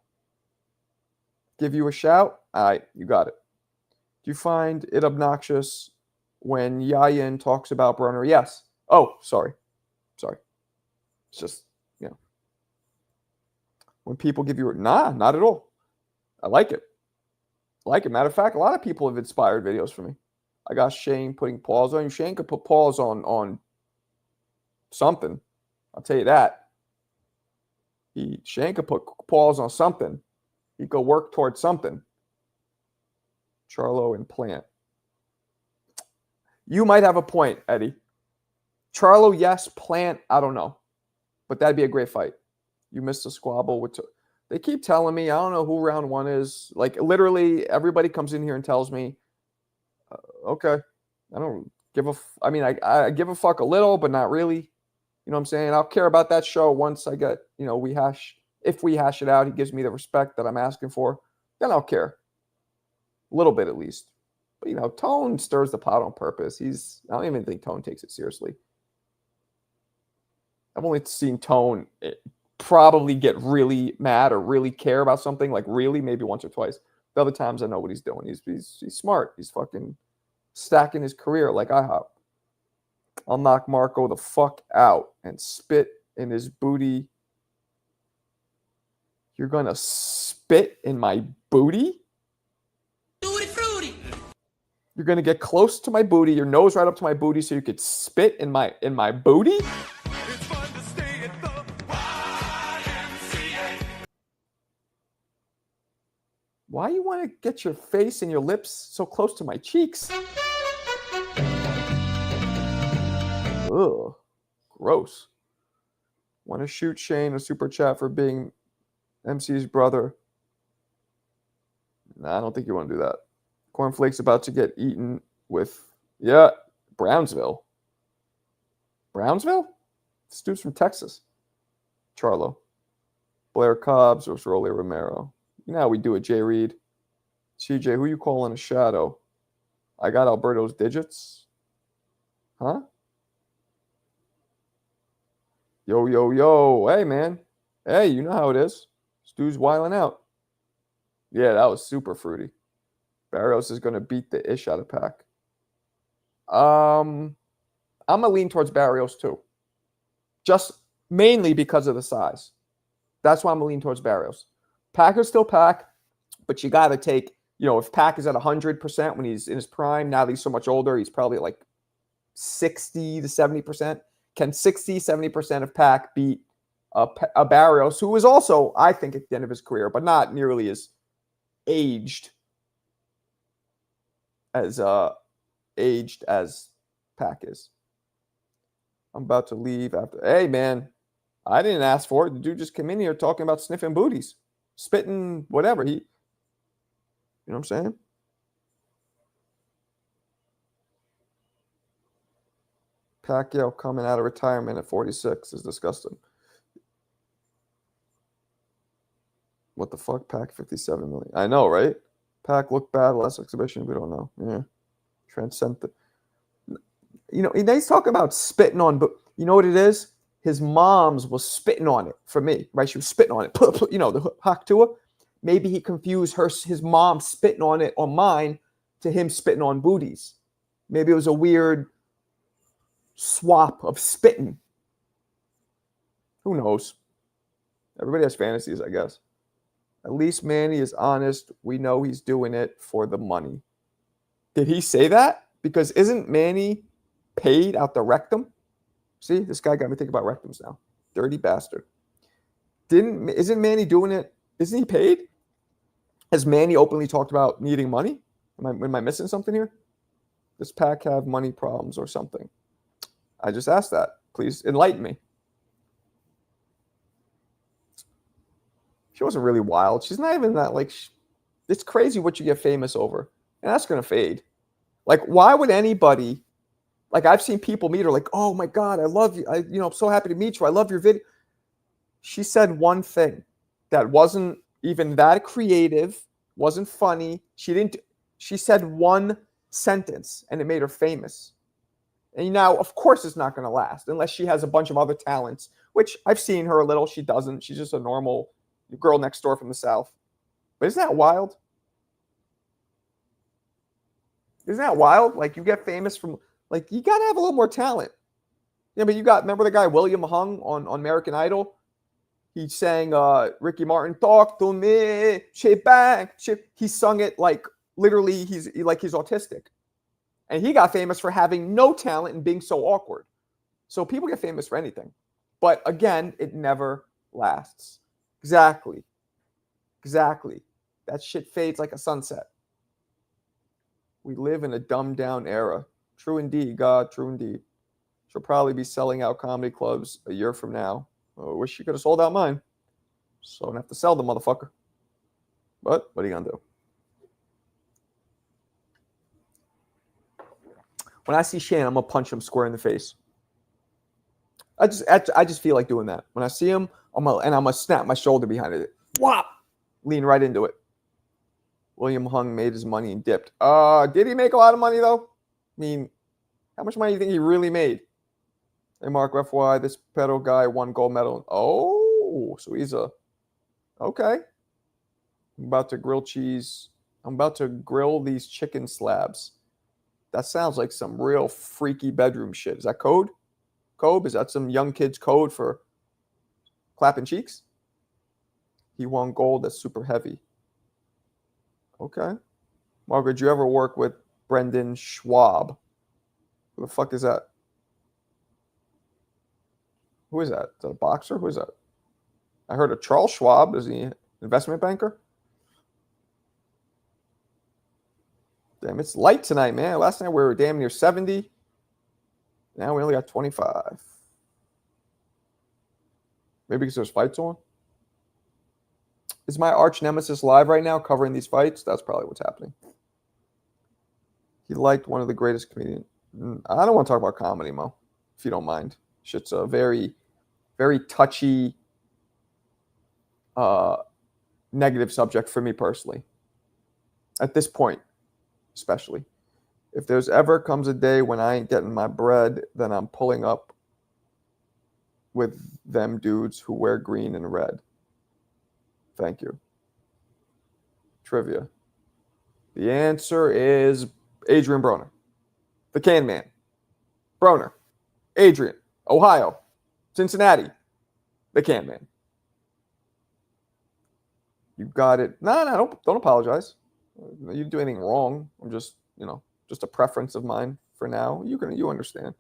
Give you a shout? All right, you got it. Do you find it obnoxious when Yayin talks about Broner? Yes. Oh, sorry. It's just, when people give you, nah, not at all. I like it. Matter of fact, a lot of people have inspired videos for me. I got Shane putting pause on you. Shane could put pause on something. I'll tell you that. Shane could put pause on something. He'd go work towards something. Charlo and Plant. You might have a point, Eddie. Charlo, yes. Plant, I don't know. But that'd be a great fight. You missed a squabble with. They keep telling me, I don't know who round one is. Like, literally, everybody comes in here and tells me, okay, I don't give a. I mean, I give a fuck a little, but not really. You know what I'm saying? I'll care about that show once I get, if we hash it out, he gives me the respect that I'm asking for, then I'll care. A little bit at least. But, Tone stirs the pot on purpose. I don't even think Tone takes it seriously. I've only seen Tone probably get really mad or really care about something, like really, maybe once or twice. The other times I know what he's doing. He's smart. He's fucking stacking his career like IHOP. I'll knock Marco the fuck out and spit in his booty. You're gonna spit in my booty? Tutti frutti. You're gonna get close to my booty, your nose right up to my booty, so you could spit in my booty? It's fun to stay at the YMCA. Why you want to get your face and your lips so close to my cheeks? Ugh, gross. Want to shoot Shane a super chat for being MC's brother? Nah, I don't think you want to do that. Cornflake's about to get eaten with, yeah, Brownsville. Brownsville? This dude's from Texas. Charlo. Blair Cobbs or Rolly Romero. You know how we do it, Jay Reed. CJ, who you calling a shadow? I got Alberto's digits. Huh? Yo, yo, yo. Hey, man. Hey, you know how it is. Stu's wiling out. Yeah, that was super fruity. Barrios is going to beat the ish out of Pac. I'm going to lean towards Barrios, too. Just mainly because of the size. That's why I'm going to lean towards Barrios. Pac is still Pac, but you got to take, if Pac is at 100% when he's in his prime, now that he's so much older, he's probably like 60 to 70%. Can 60, 70% of Pac beat a Barrios, who is also, I think, at the end of his career, but not nearly as aged as Pac is. I'm about to leave after. Hey, man, I didn't ask for it. The dude just came in here talking about sniffing booties, spitting, whatever. You know what I'm saying? Pacquiao coming out of retirement at 46 is disgusting. What the fuck? Pac 57 million. I know, right? Pac looked bad last exhibition. We don't know. Yeah. Transcend the. He's talking about spitting on, but you know what it is? His mom's was spitting on it for me, right? She was spitting on it. The hock to her. Maybe he confused his mom spitting on it on mine to him spitting on booties. Maybe it was a weird swap of spitting. Who knows? Everybody has fantasies, I guess. At least Manny is honest. We know he's doing it for the money. Did he say that? Because isn't Manny paid out the rectum? See, this guy got me thinking about rectums now. Dirty bastard. Isn't Manny doing it? Isn't he paid? Has Manny openly talked about needing money? Am I missing something here? Does Pac have money problems or something? I just asked that. Please enlighten me. She wasn't really wild. She's not even that, it's crazy what you get famous over. And that's going to fade. Why would anybody, I've seen people meet her oh my God, I love you. I'm so happy to meet you. I love your video. She said one thing that wasn't even that creative, wasn't funny. She said one sentence and it made her famous. And now, of course, it's not going to last unless she has a bunch of other talents, which I've seen her a little. She doesn't. She's just a normal girl next door from the South. But isn't that wild? Isn't that wild? You get famous from, you got to have a little more talent. Yeah, but remember the guy William Hung on American Idol? He sang Ricky Martin, talk to me, shape back. He sung it literally he's autistic. And he got famous for having no talent and being so awkward. So people get famous for anything. But again, it never lasts. Exactly. That shit fades like a sunset. We live in a dumbed down era. True indeed, God, true indeed. She'll probably be selling out comedy clubs a year from now. I wish she could have sold out mine. So I don't have to sell the motherfucker. But what are you going to do? When I see Shane, I'm going to punch him square in the face. I just feel like doing that. When I see him, I'm going to snap my shoulder behind it. Whop! Lean right into it. William Hung made his money and dipped. Did he make a lot of money, though? I mean, how much money do you think he really made? Hey, Mark, FY, this pedal guy won gold medal. Oh, so he's okay. I'm about to grill these chicken slabs. That sounds like some real freaky bedroom shit. Is that code? Code? Is that some young kid's code for clapping cheeks? He won gold. That's super heavy. Okay. Margaret, did you ever work with Brendan Schwab? Who the fuck is that? Who is that? Is that a boxer? Who is that? I heard of Charles Schwab. Is he an investment banker? Damn, it's light tonight, man. Last night we were damn near 70. Now we only got 25. Maybe because there's fights on. Is my arch nemesis live right now covering these fights? That's probably what's happening. He liked one of the greatest comedians. I don't want to talk about comedy, Mo, if you don't mind. Shit's a very, very touchy, negative subject for me personally. At this point, especially. If there's ever comes a day when I ain't getting my bread, then I'm pulling up with them dudes who wear green and red. Thank you. Trivia. The answer is Adrian Broner. The Can Man. Broner. Adrian. Ohio. Cincinnati. The Can Man. You got it. No, don't apologize. You didn't do anything wrong. I'm just, just a preference of mine for now. You understand.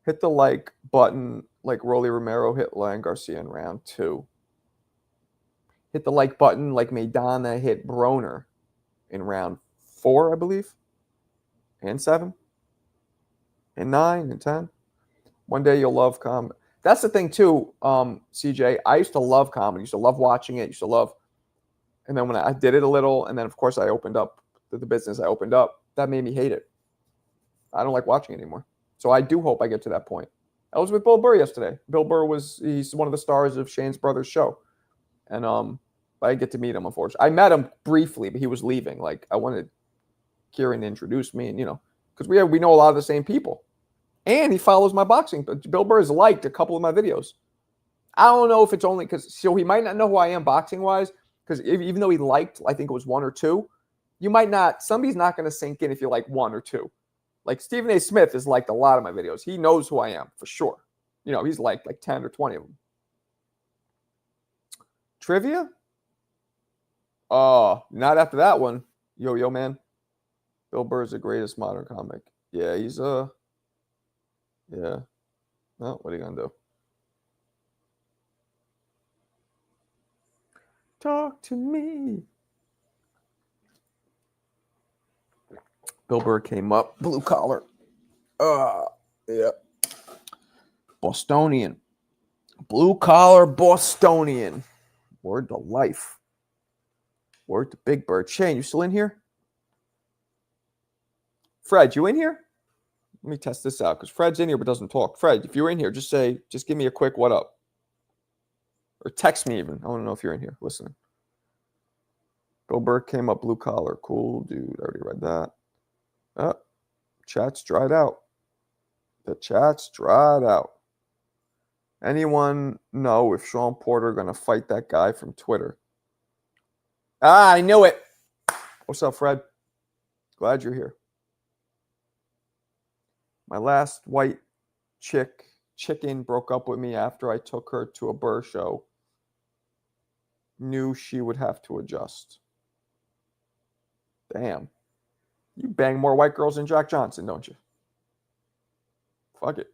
Hit the like button like Rolly Romero hit Lion Garcia in round 2. Hit the like button like Maidana hit Broner in round 4, I believe. And 7. And 9 and 10. One day you'll love comedy. That's the thing too, CJ. I used to love comedy. Used to love watching it. Used to love. And then when I did it a little, and then of course I opened up the business I opened up, that made me hate it. I don't like watching it anymore. So I do hope I get to that point. I was with Bill Burr yesterday. Bill Burr he's one of the stars of Shane's Brothers show. And I didn't get to meet him, unfortunately. I met him briefly, but he was leaving. Like, I wanted Kieran to introduce me, and because we know a lot of the same people. And he follows my boxing. But Bill Burr has liked a couple of my videos. I don't know if it's only because he might not know who I am boxing wise. Because even though he liked, I think it was 1 or 2, you might not. Somebody's not going to sink in if you like 1 or 2. Like Stephen A. Smith has liked a lot of my videos. He knows who I am for sure. He's liked like 10 or 20 of them. Trivia? Oh, not after that one. Yo, man. Bill Burr is the greatest modern comic. Yeah, he's yeah. Well, what are you gonna do? Talk to me. Bill Burr came up, blue collar. Yeah. Bostonian. Blue collar Bostonian. Word to life. Word to Big Bird. Shane, you still in here? Fred, you in here? Let me test this out because Fred's in here but doesn't talk. Fred, if you're in here, just give me a quick what up. Or text me even. I want to know if you're in here listening. Bill Burr came up blue collar. Cool, dude. I already read that. Chat's dried out. The chat's dried out. Anyone know if Sean Porter going to fight that guy from Twitter? I knew it. What's up, Fred? Glad you're here. My last white chicken broke up with me after I took her to a Burr show. Knew she would have to adjust. Damn. You bang more white girls than Jack Johnson, don't you? Fuck it.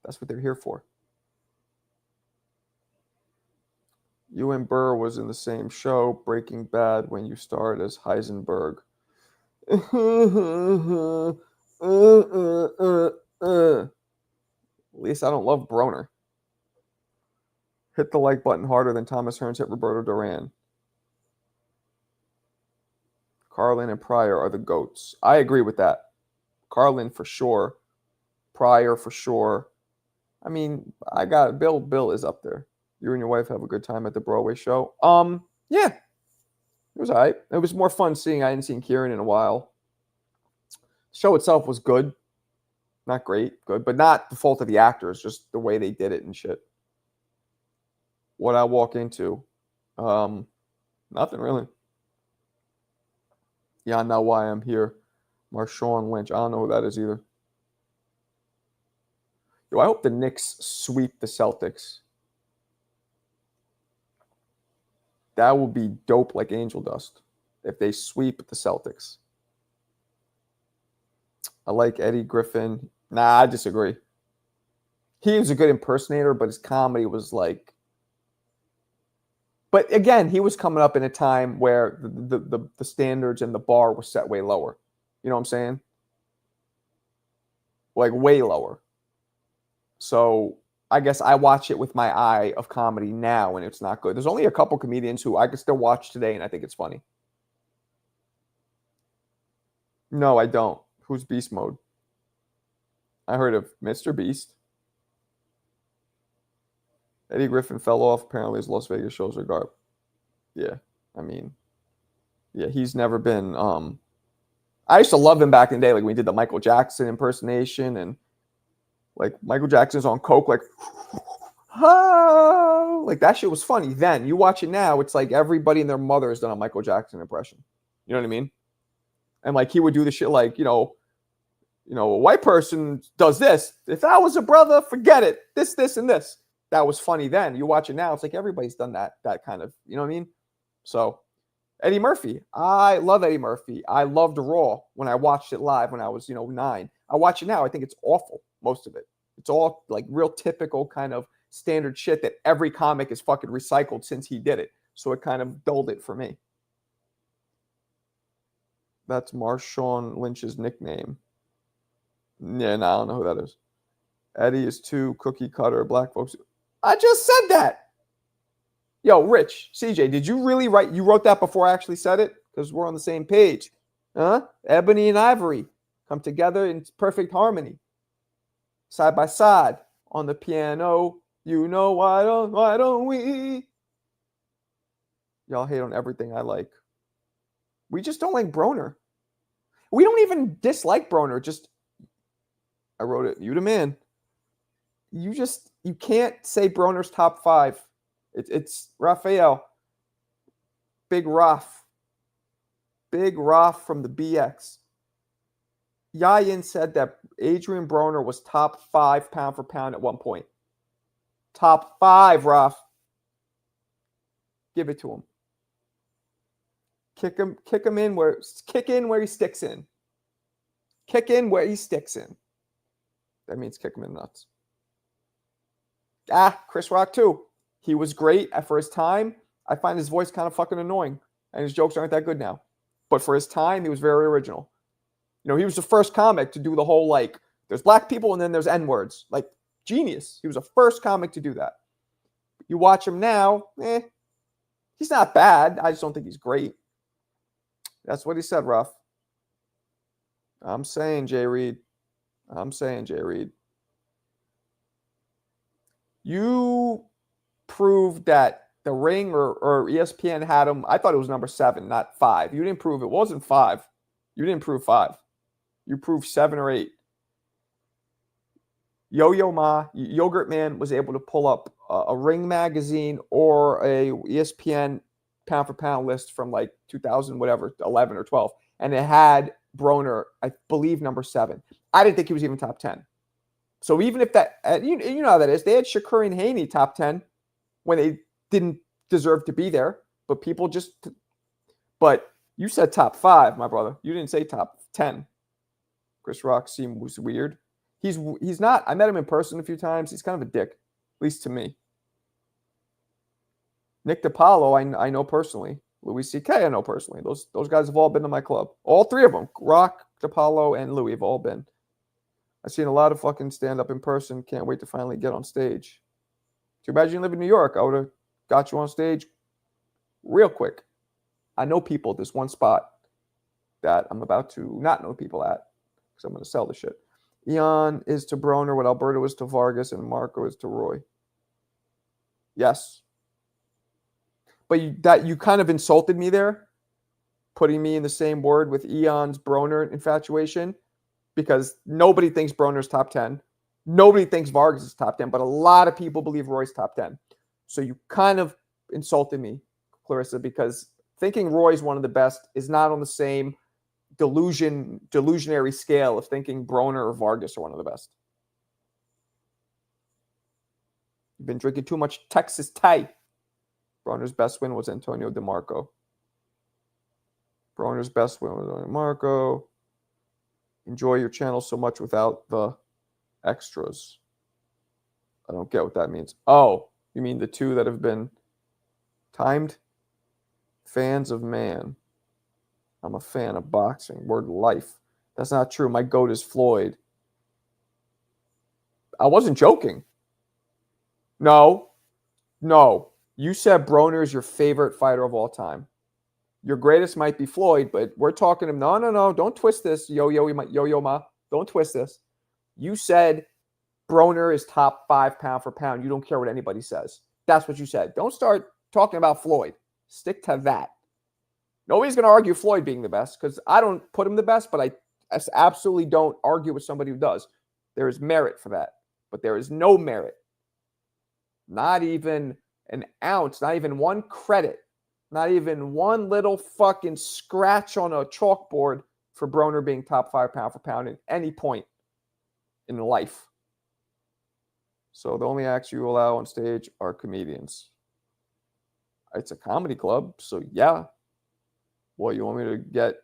That's what they're here for. You and Burr was in the same show, Breaking Bad, when you starred as Heisenberg. At least I don't love Broner. Hit the like button harder than Thomas Hearns hit Roberto Duran. Carlin and Pryor are the GOATs. I agree with that. Carlin for sure. Pryor for sure. I mean, I got Bill. Bill is up there. You and your wife have a good time at the Broadway show. Yeah. It was all right. It was more fun seeing. I hadn't seen Kieran in a while. The show itself was good. Not great, good, but not the fault of the actors, just the way they did it and shit. What I walk into, nothing really. Yeah, I know why I'm here. Marshawn Lynch. I don't know who that is either. Yo, I hope the Knicks sweep the Celtics. That would be dope like angel dust if they sweep the Celtics. I like Eddie Griffin. Nah, I disagree. He was a good impersonator, but his comedy was like... But again, he was coming up in a time where the standards and the bar was set way lower. You know what I'm saying? Like way lower. So I guess I watch it with my eye of comedy now, and it's not good. There's only a couple comedians who I could still watch today, and I think it's funny. No, I don't. Who's Beast Mode? I heard of Mr. Beast. Eddie Griffin fell off. Apparently, his Las Vegas shows are garbage. Yeah, I mean, yeah, he's never been. I used to love him back in the day, like when he did the Michael Jackson impersonation, and like Michael Jackson's on coke, like, oh, like that shit was funny then. You watch it now, it's like everybody and their mother has done a Michael Jackson impression. You know what I mean? And like he would do the shit like, a white person does this. If that was a brother, forget it. This, and this. That was funny then. You watch it now, it's like everybody's done that kind of, you know what I mean? So Eddie Murphy. I love Eddie Murphy. I loved Raw when I watched it live when I was, 9. I watch it now. I think it's awful, most of it. It's all like real typical kind of standard shit that every comic is fucking recycled since he did it. So it kind of dulled it for me. That's Marshawn Lynch's nickname. Yeah, no, I don't know who that is. Eddie is too cookie cutter, black folks. I just said that. Yo, Rich, CJ, did you really write? You wrote that before I actually said it? Because we're on the same page. Huh? Ebony and Ivory come together in perfect harmony. Side by side on the piano. Why don't we? Y'all hate on everything I like. We just don't like Broner. We don't even dislike Broner. Just, I wrote it. You the man. You can't say Broner's top 5. It's Raphael. Big Raph from the BX. Yayin said that Adrian Broner was top 5 pound for pound at one point. Top 5, Raph. Give it to him. Kick him in where he sticks in. Kick in where he sticks in. That means kick him in the nuts. Chris Rock too. He was great for his time. I find his voice kind of fucking annoying, and his jokes aren't that good now. But for his time, he was very original. He was the first comic to do the whole, like, there's black people and then there's N-words. Like, genius. He was the first comic to do that. You watch him now, he's not bad. I just don't think he's great. That's what he said, Ruff. I'm saying, Jay Reed. You proved that The Ring or ESPN had him. I thought it was number 7, not 5. You didn't prove it wasn't 5. You didn't prove 5. You proved 7 or 8. Yo-Yo Ma, Yogurt Man was able to pull up a Ring magazine or a ESPN pound for pound list from like 2000, whatever, 11 or 12. And it had Broner, I believe, number 7. I didn't think he was even top 10. So even if that, you know how that is, they had Shakur and Haney top 10 when they didn't deserve to be there. But people just, but you said top 5, my brother. You didn't say top 10. Chris Rock was weird. He's not. I met him in person a few times. He's kind of a dick, at least to me. Nick DiPaolo, I know personally. Louis C.K. I know personally. Those guys have all been to my club. All 3 of them. Rock, DiPaolo, and Louis have all been. I've seen a lot of fucking stand-up in person. Can't wait to finally get on stage. Too bad you didn't live in New York. I would have got you on stage real quick. I know people at this one spot that I'm about to not know people at because I'm going to sell the shit. Eon is to Broner what Alberto is to Vargas and Marco is to Roy. Yes. But you kind of insulted me there, putting me in the same word with Eon's Broner infatuation, because nobody thinks Broner's top 10. Nobody thinks Vargas is top 10, but a lot of people believe Roy's top 10. So you kind of insulted me, Clarissa, because thinking Roy's one of the best is not on the same delusionary scale of thinking Broner or Vargas are one of the best. You've been drinking too much Texas Thai. Broner's best win was Antonio DeMarco. Broner's best win was DeMarco. Enjoy your channel so much without the extras. I don't get what that means. Oh, you mean the 2 that have been timed? Fans of man. I'm a fan of boxing. Word life. That's not true. My GOAT is Floyd. I wasn't joking. No. You said Broner is your favorite fighter of all time. Your greatest might be Floyd, but we're talking him. No. Don't twist this, yo ma. Don't twist this. You said Broner is top 5 pound for pound. You don't care what anybody says. That's what you said. Don't start talking about Floyd. Stick to that. Nobody's going to argue Floyd being the best because I don't put him the best, but I absolutely don't argue with somebody who does. There is merit for that, but there is no merit. Not even an ounce, not even one credit, not even one little fucking scratch on a chalkboard for Broner being top 5 pound for pound at any point in life. So the only acts you allow on stage are comedians. It's a comedy club, so yeah. Well, you want me to get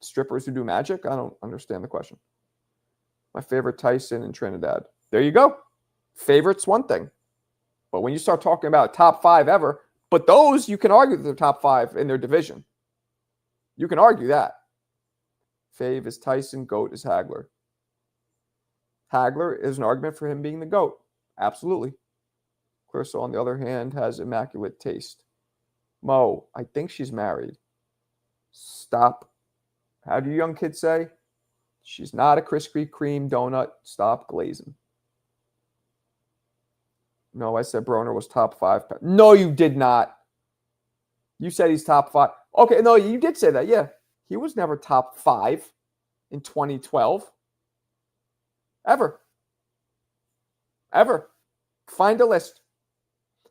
strippers who do magic? I don't understand the question. My favorite Tyson in Trinidad. There you go. Favorite's one thing. But when you start talking about top 5 ever, but those you can argue that they're top 5 in their division. You can argue that. Fave is Tyson, GOAT is Hagler. Hagler is an argument for him being the GOAT. Absolutely. Clarissa, on the other hand, has immaculate taste. Mo, I think she's married. Stop. How do you young kids say? She's not a Krispy Kreme donut. Stop glazing. No, I said Broner was top 5. No, you did not. You said he's top 5. Okay, no, you did say that. Yeah. He was never top 5 in 2012. Ever. Find a list.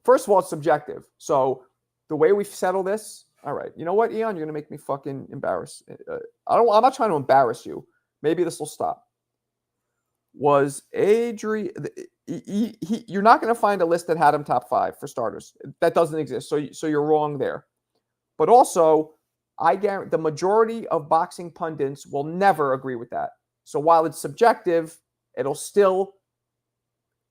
First of all, it's subjective. So the way we settle this, all right. You know what, Eon? You're going to make me fucking embarrassed. I'm not trying to embarrass you. Maybe this will stop. Was Adrian... You're not going to find a list that had him top 5 for starters. That doesn't exist. So you're wrong there. But also, I guarantee the majority of boxing pundits will never agree with that. So while it's subjective, it'll still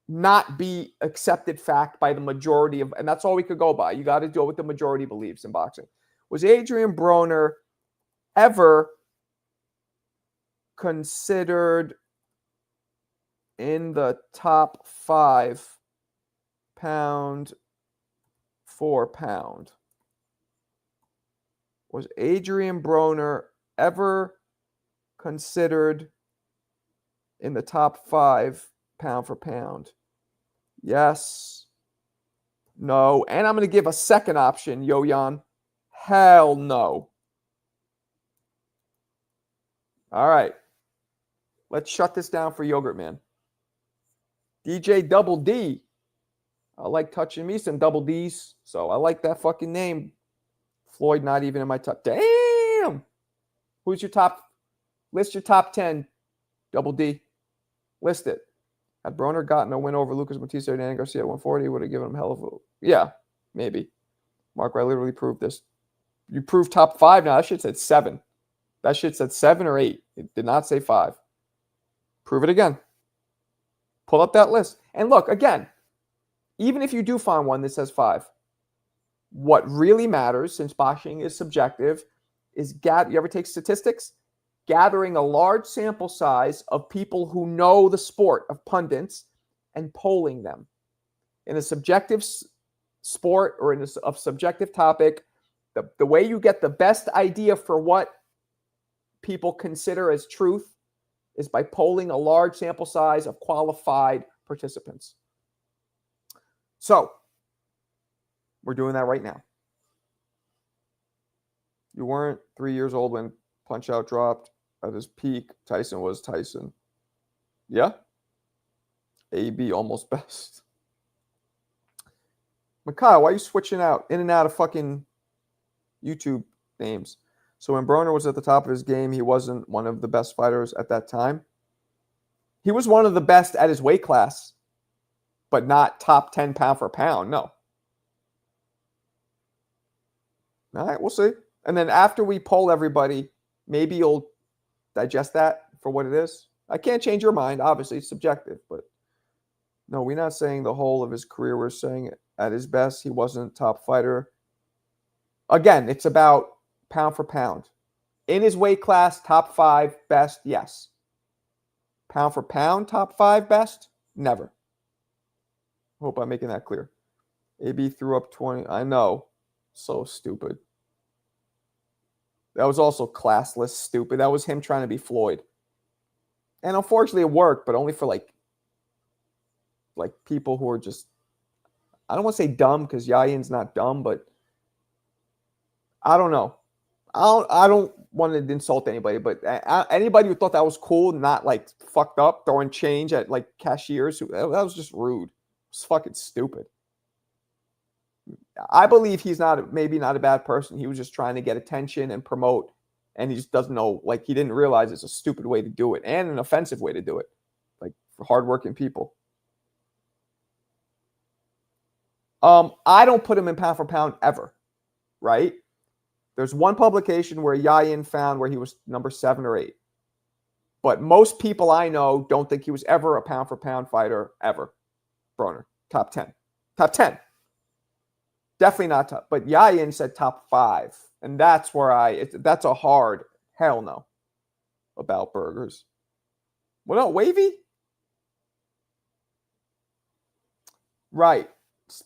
not be accepted fact by the majority of, and that's all we could go by. You got to do what the majority believes in boxing. Was Adrian Broner ever considered in the top 5 pound for pound? Was Adrian Broner ever considered in the top 5 pound for pound? Yes. No. And I'm going to give a second option, Yo-Yan. Hell no. All right. Let's shut this down for Yogurt Man. DJ Double D. I like touching me some Double Ds. So I like that fucking name. Floyd not even in my top. Damn. Who's your top? List your top 10. Double D. List it. Had Broner gotten a win over Lucas Matisse or Danny Garcia at 140, would have given him hell of a... Yeah, maybe. Marco, I literally proved this. You proved top 5 now. That shit said 7. That shit said 7 or 8. It did not say 5. Prove it again. Pull up that list. And look, again, even if you do find one that says 5, what really matters, since boxing is subjective, is you ever take statistics? Gathering a large sample size of people who know the sport of pundits and polling them. In a subjective sport or in a subjective topic, the way you get the best idea for what people consider as truth is by polling a large sample size of qualified participants. So, we're doing that right now. You weren't 3 years old when Punch-Out dropped. At his peak, Tyson was Tyson. Yeah? AB almost best. Mikhail, why are you switching in and out of fucking YouTube names? So when Broner was at the top of his game, he wasn't one of the best fighters at that time. He was one of the best at his weight class, but not top 10 pound for pound. No. All right, we'll see. And then after we poll everybody, maybe you'll digest that for what it is. I can't change your mind. Obviously, it's subjective. But no, we're not saying the whole of his career. We're saying at his best, he wasn't top fighter. Again, it's about pound for pound. In his weight class, top 5 best, yes. Pound for pound, top 5 best? Never. Hope I'm making that clear. AB threw up 20. I know. So stupid. That was also classless, stupid. That was him trying to be Floyd. And unfortunately it worked, but only for like people who are just, I don't want to say dumb because Yayin's not dumb, but I don't know. I don't want to insult anybody, but anybody who thought that was cool, not like fucked up, throwing change at like cashiers, that was just rude. It's fucking stupid. I believe he's maybe not a bad person. He was just trying to get attention and promote, and he just doesn't know, like he didn't realize it's a stupid way to do it and an offensive way to do it, like for hardworking people. I don't put him in pound for pound ever, right? There's one publication where Yayin found where he was number 7 or 8. But most people I know don't think he was ever a pound for pound fighter ever. Broner, top 10. Top 10. Definitely not top. But Yayin said top 5. And that's where that's a hard hell no about burgers. What else? Wavy? Right.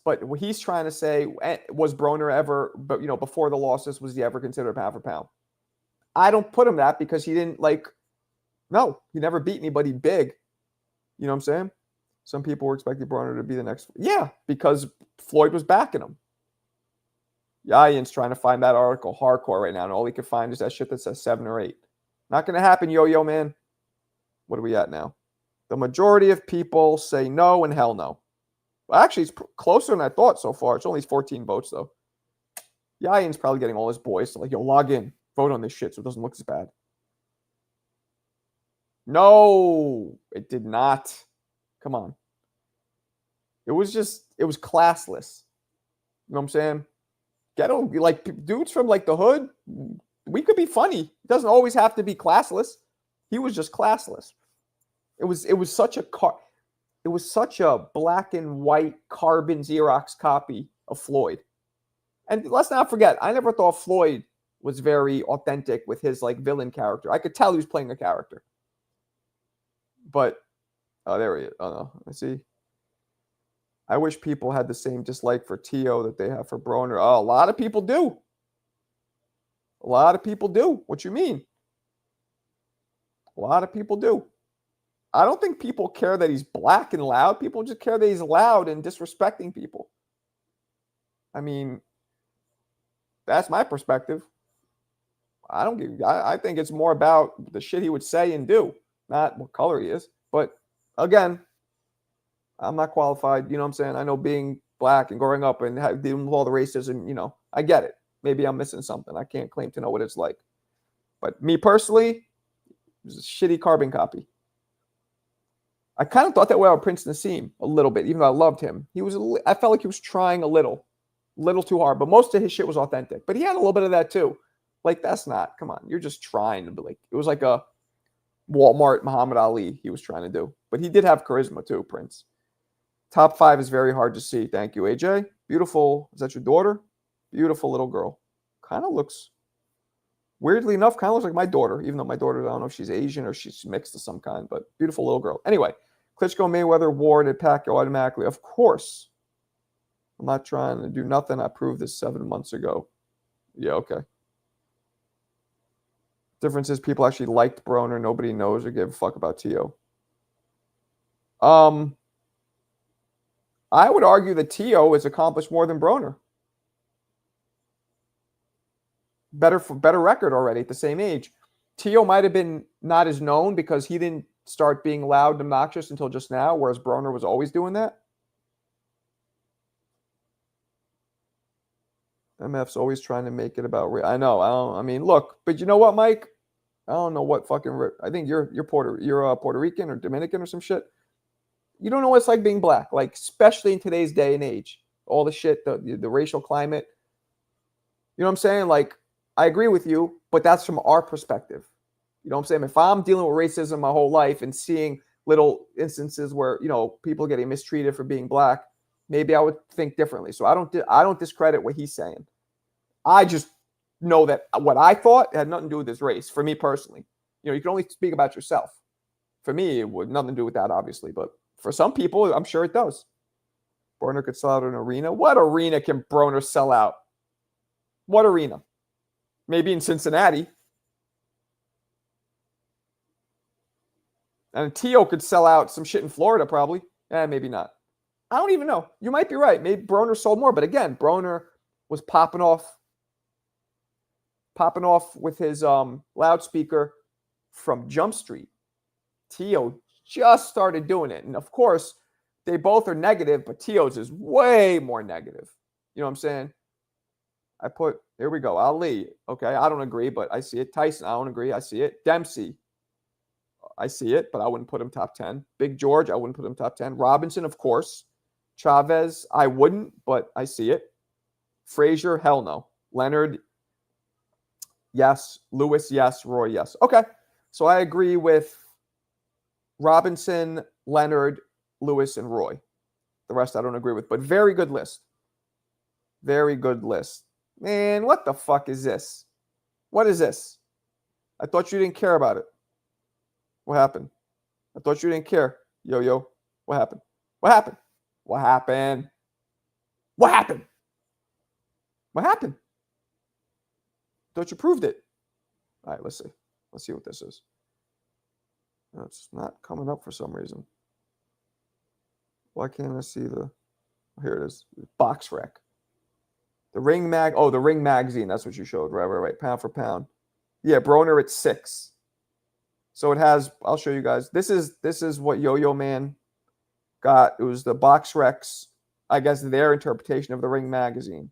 But what he's trying to say, was Broner ever, but before the losses, was he ever considered pound for pound? I don't put him that because he didn't no, he never beat anybody big. You know what I'm saying? Some people were expecting Broner to be the next. Yeah, because Floyd was backing him. Yayin's trying to find that article hardcore right now, and all he can find is that shit that says 7 or 8. Not going to happen, yo-yo, man. What are we at now? The majority of people say no and hell no. Well, actually, it's closer than I thought so far. It's only 14 votes, though. Yayin's probably getting all his boys to yo, log in. Vote on this shit so it doesn't look as bad. No, it did not. Come on. It was classless. You know what I'm saying? Ghetto, dudes from the hood, we could be funny. It doesn't always have to be classless. He was just classless. It was such a black and white carbon Xerox copy of Floyd. And let's not forget, I never thought Floyd was very authentic with his villain character. I could tell he was playing a character. But there he is. Oh no, I see. I wish people had the same dislike for Tio that they have for Broner. Oh, a lot of people do. A lot of people do. What you mean? A lot of people do. I don't think people care that he's black and loud. People just care that he's loud and disrespecting people. I mean, that's my perspective. I think it's more about the shit he would say and do, not what color he is. But again, I'm not qualified. You know what I'm saying? I know being black and growing up and dealing with all the racism, I get it. Maybe I'm missing something. I can't claim to know what it's like. But me personally, it was a shitty carbon copy. I kind of thought that way about Prince Nassim a little bit, even though I loved him. I felt like he was trying a little too hard, but most of his shit was authentic. But he had a little bit of that too. That's not, come on, you're just trying to be it was like a Walmart Muhammad Ali he was trying to do. But he did have charisma too, Prince. Top 5 is very hard to see. Thank you, AJ. Beautiful. Is that your daughter? Beautiful little girl. Kind of looks, weirdly enough, kind of looks like my daughter, even though my daughter, I don't know if she's Asian or she's mixed of some kind, but beautiful little girl. Anyway, Klitschko, Mayweather, Ward, and Pacquiao automatically. Of course. I'm not trying to do nothing. I proved this 7 months ago. Yeah, okay. Difference is people actually liked Broner. Nobody knows or gave a fuck about Tio. I would argue that Tio has accomplished more than Broner. Better record already at the same age. Tio might have been not as known because he didn't start being loud and obnoxious until just now, whereas Broner was always doing that. MF's always trying to make it about. I know. I mean, look, but you know what, Mike? I don't know what fucking. I think you're Puerto Rican or Dominican or some shit. You don't know what it's like being black, especially in today's day and age. All the shit, the racial climate. You know what I'm saying? I agree with you, but that's from our perspective. You know what I'm saying? If I'm dealing with racism my whole life and seeing little instances where people getting mistreated for being black, maybe I would think differently. So I don't discredit what he's saying. I just know that what I thought had nothing to do with his race. For me personally, you can only speak about yourself. For me, it would nothing to do with that, obviously, but for some people, I'm sure it does. Broner could sell out an arena. What arena can Broner sell out? What arena? Maybe in Cincinnati. And Tio could sell out some shit in Florida, probably. Maybe not. I don't even know. You might be right. Maybe Broner sold more. But again, Broner was popping off with his loudspeaker from Jump Street. Tio just started doing it. And of course, they both are negative, but Tio's is way more negative. You know what I'm saying? Here we go. Ali. Okay, I don't agree, but I see it. Tyson, I don't agree. I see it. Dempsey, I see it, but I wouldn't put him top 10. Big George, I wouldn't put him top 10. Robinson, of course. Chavez, I wouldn't, but I see it. Frazier, hell no. Leonard, yes. Lewis, yes. Roy, yes. Okay, so I agree with Robinson, Leonard, Lewis, and Roy. The rest I don't agree with, but very good list. Very good list. Man, what the fuck is this? What is this? I thought you didn't care about it. What happened? I thought you didn't care. Yo. What happened? What happened? What happened? What happened? What happened? Thought you proved it. All right, let's see. Let's see what this is. It's not coming up for some reason. Why can't I see the... Here it is. Box Rec. The Ring Mag... Oh, the Ring Magazine. That's what you showed. Right. Pound for pound. Yeah, Broner at 6. So it has... I'll show you guys. This is what Yo-Yo Man got. It was the Box Recs, I guess, their interpretation of the Ring Magazine.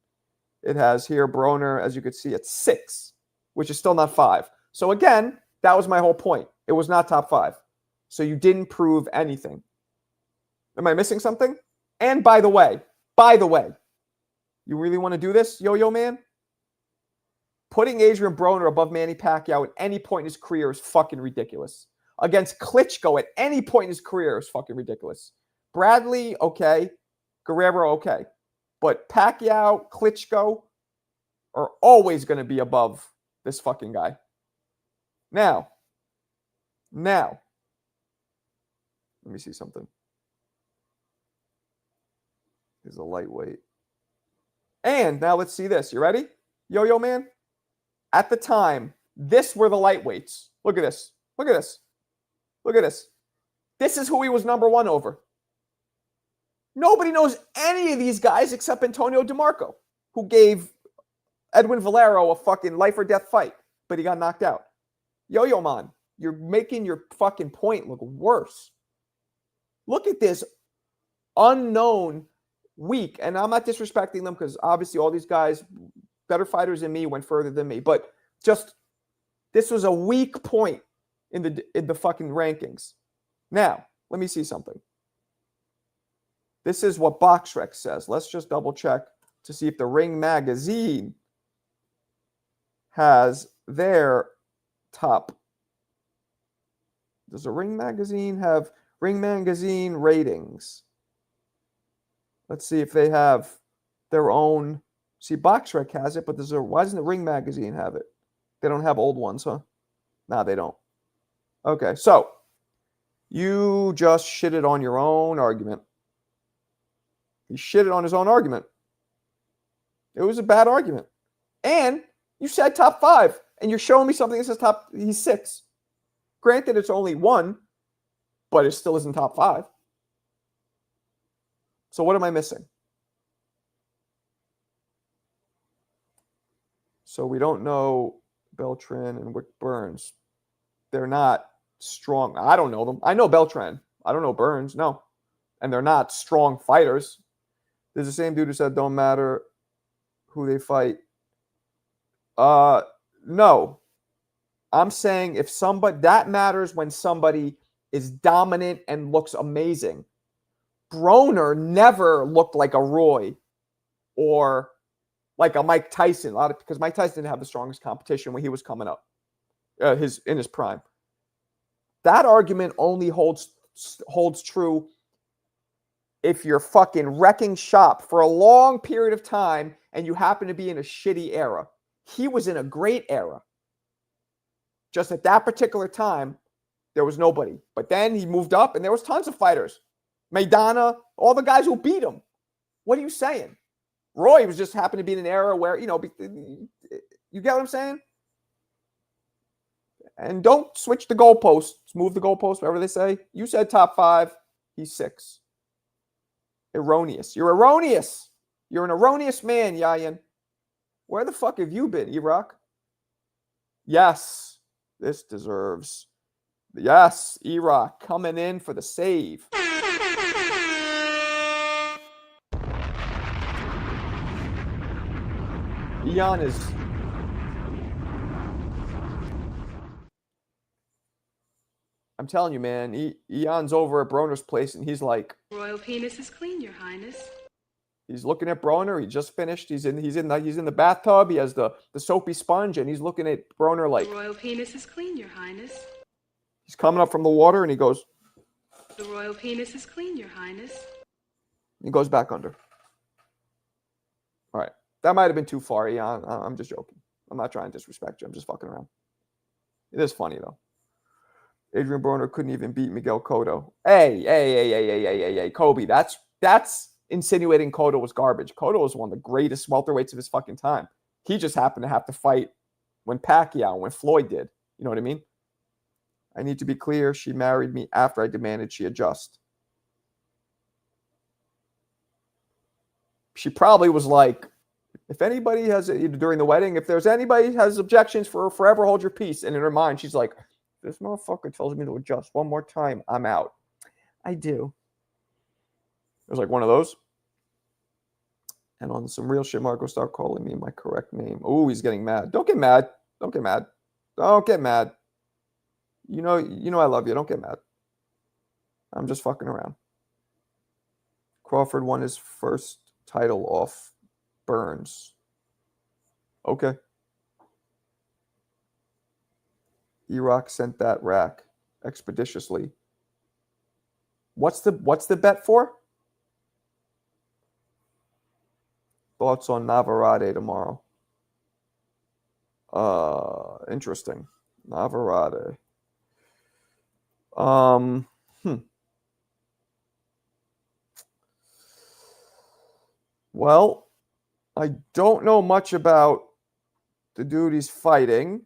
It has here Broner, as you could see, at 6, which is still not 5. So again, that was my whole point. It was not top 5. So you didn't prove anything. Am I missing something? And by the way, you really want to do this, Yo-Yo Man? Putting Adrian Broner above Manny Pacquiao at any point in his career is fucking ridiculous. Against Klitschko at any point in his career is fucking ridiculous. Bradley, okay. Guerrero, okay. But Pacquiao, Klitschko are always going to be above this fucking guy. Now, let me see something. He's a lightweight. And now let's see this. You ready? Yo-Yo Man? At the time, this were the lightweights. Look at this. Look at this. Look at this. This is who he was number 1 over. Nobody knows any of these guys except Antonio DeMarco, who gave Edwin Valero a fucking life or death fight, but he got knocked out. Yo-Yo Man, you're making your fucking point look worse. Look at this unknown weak, and I'm not disrespecting them because obviously all these guys, better fighters than me, went further than me, but just this was a weak point in the fucking rankings. Now, let me see something. This is what BoxRec says. Let's just double check to see if the Ring Magazine has their top. Does the Ring Magazine have Ring Magazine ratings? Let's see if they have their own. See, BoxRec has it, but why doesn't the Ring Magazine have it? They don't have old ones, huh? No, they don't. Okay, so you just shitted on your own argument. He shitted on his own argument. It was a bad argument. And you said top 5, and you're showing me something that says he's 6. Granted, it's only 1, but it still isn't top 5. So what am I missing? So we don't know Beltran and Wick Burns. They're not strong. I don't know them. I know Beltran. I don't know Burns. No. And they're not strong fighters. There's the same dude who said don't matter who they fight. No. I'm saying if somebody, that matters when somebody is dominant and looks amazing. Broner never looked like a Roy or like a Mike Tyson. Because Mike Tyson didn't have the strongest competition when he was coming up, in his prime. That argument only holds true if you're fucking wrecking shop for a long period of time and you happen to be in a shitty era. He was in a great era. Just at that particular time, there was nobody. But then he moved up and there was tons of fighters. Maidana, all the guys who beat him. What are you saying? Roy was just happened to be in an era where, you get what I'm saying? And don't switch the goalposts. Move the goalposts, whatever they say. You said top 5. He's 6. Erroneous. You're erroneous. You're an erroneous man, Yayan. Where the fuck have you been, E-Rock? Yes. This deserves. Yes, E-Rock coming in for the save. Eon is. I'm telling you, man. Eon's over at Broner's place, and he's like, Royal penis is clean, Your Highness. He's looking at Broner. He just finished. He's in the bathtub. He has the soapy sponge, and he's looking at Broner like. The royal penis is clean, Your Highness. He's coming up from the water, and he goes. The royal penis is clean, Your Highness. He goes back under. All right, that might have been too far, Eon. I'm just joking. I'm not trying to disrespect you. I'm just fucking around. It is funny though. Adrian Broner couldn't even beat Miguel Cotto. Hey, Kobe. That's insinuating Cotto was garbage. Cotto was one of the greatest welterweights of his fucking time. He just happened to have to fight when Floyd did. You know what I mean? I need to be clear. She married me after I demanded she adjust. She probably was like, if anybody has, during the wedding, if there's anybody has objections for forever hold your peace. And in her mind, she's like, this motherfucker tells me to adjust one more time, I'm out. I do. It was like one of those. And on some real shit, Marco, start calling me my correct name. Oh, he's getting mad. Don't get mad. Don't get mad. Don't get mad. You know I love you. Don't get mad. I'm just fucking around. Crawford won his first title off Burns. Okay. E-Rock sent that rack expeditiously. What's the bet for? Thoughts on Navarrete tomorrow? Interesting. Navarrete. Well, I don't know much about the dude he's fighting.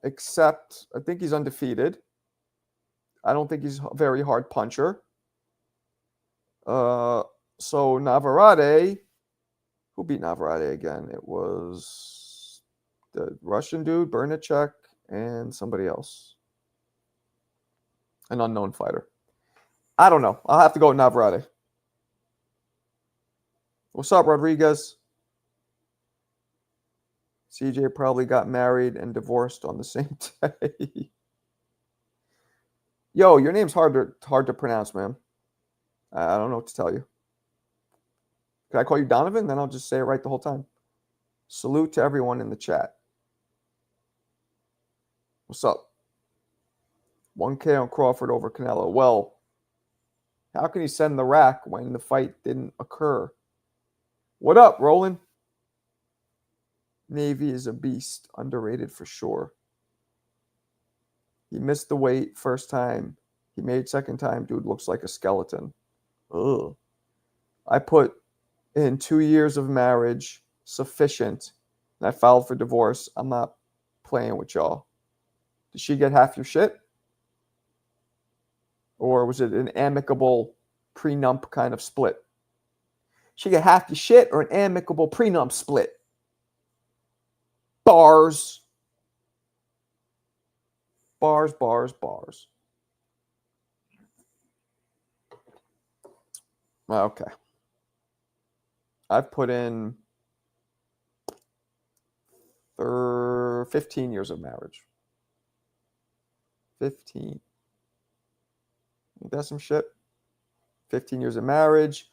Except I think he's undefeated. I don't think he's a very hard puncher. So Navarrete, who beat Navarrete again? It was the Russian dude, Bernacek, and somebody else. An unknown fighter. I don't know. I'll have to go with Navarrete. What's up, Rodriguez? CJ probably got married and divorced on the same day. Yo, your name's hard to pronounce, man. I don't know what to tell you. Can I call you Donovan? Then I'll just say it right the whole time. Salute to everyone in the chat. What's up? 1K on Crawford over Canelo. Well, how can he send the rack when the fight didn't occur? What up, Roland? Navy is a beast. Underrated for sure. He missed the weight first time. He made second time. Dude looks like a skeleton. Ugh. I put in 2 years of marriage sufficient, and I filed for divorce. I'm not playing with y'all. Did she get half your shit? Or was it an amicable prenup kind of split? She get half your shit or an amicable prenup split? Bars. Bars, bars, bars. Okay. I've put in 15 years of marriage. 15. Ain't that some shit? 15 years of marriage.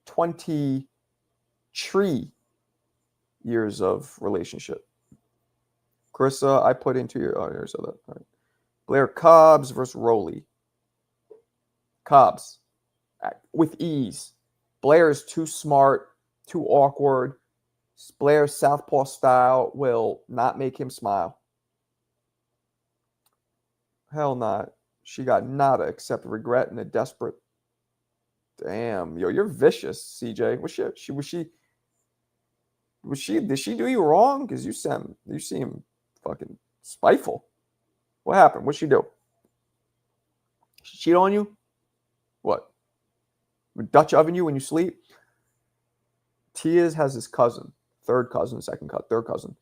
23 years of relationship. Carissa, I put into your. Oh, here's that. All right. Blair Cobbs versus Rowley. Cobbs with ease. Blair is too smart, too awkward. Blair's southpaw style will not make him smile. Hell not. She got nada except regret and a desperate Damn, yo, you're vicious, CJ. Did she do you wrong? Because you seem fucking spiteful. What happened? What'd she do? She cheat on you? What? Dutch oven you when you sleep? Tia's has his cousin, third cousin,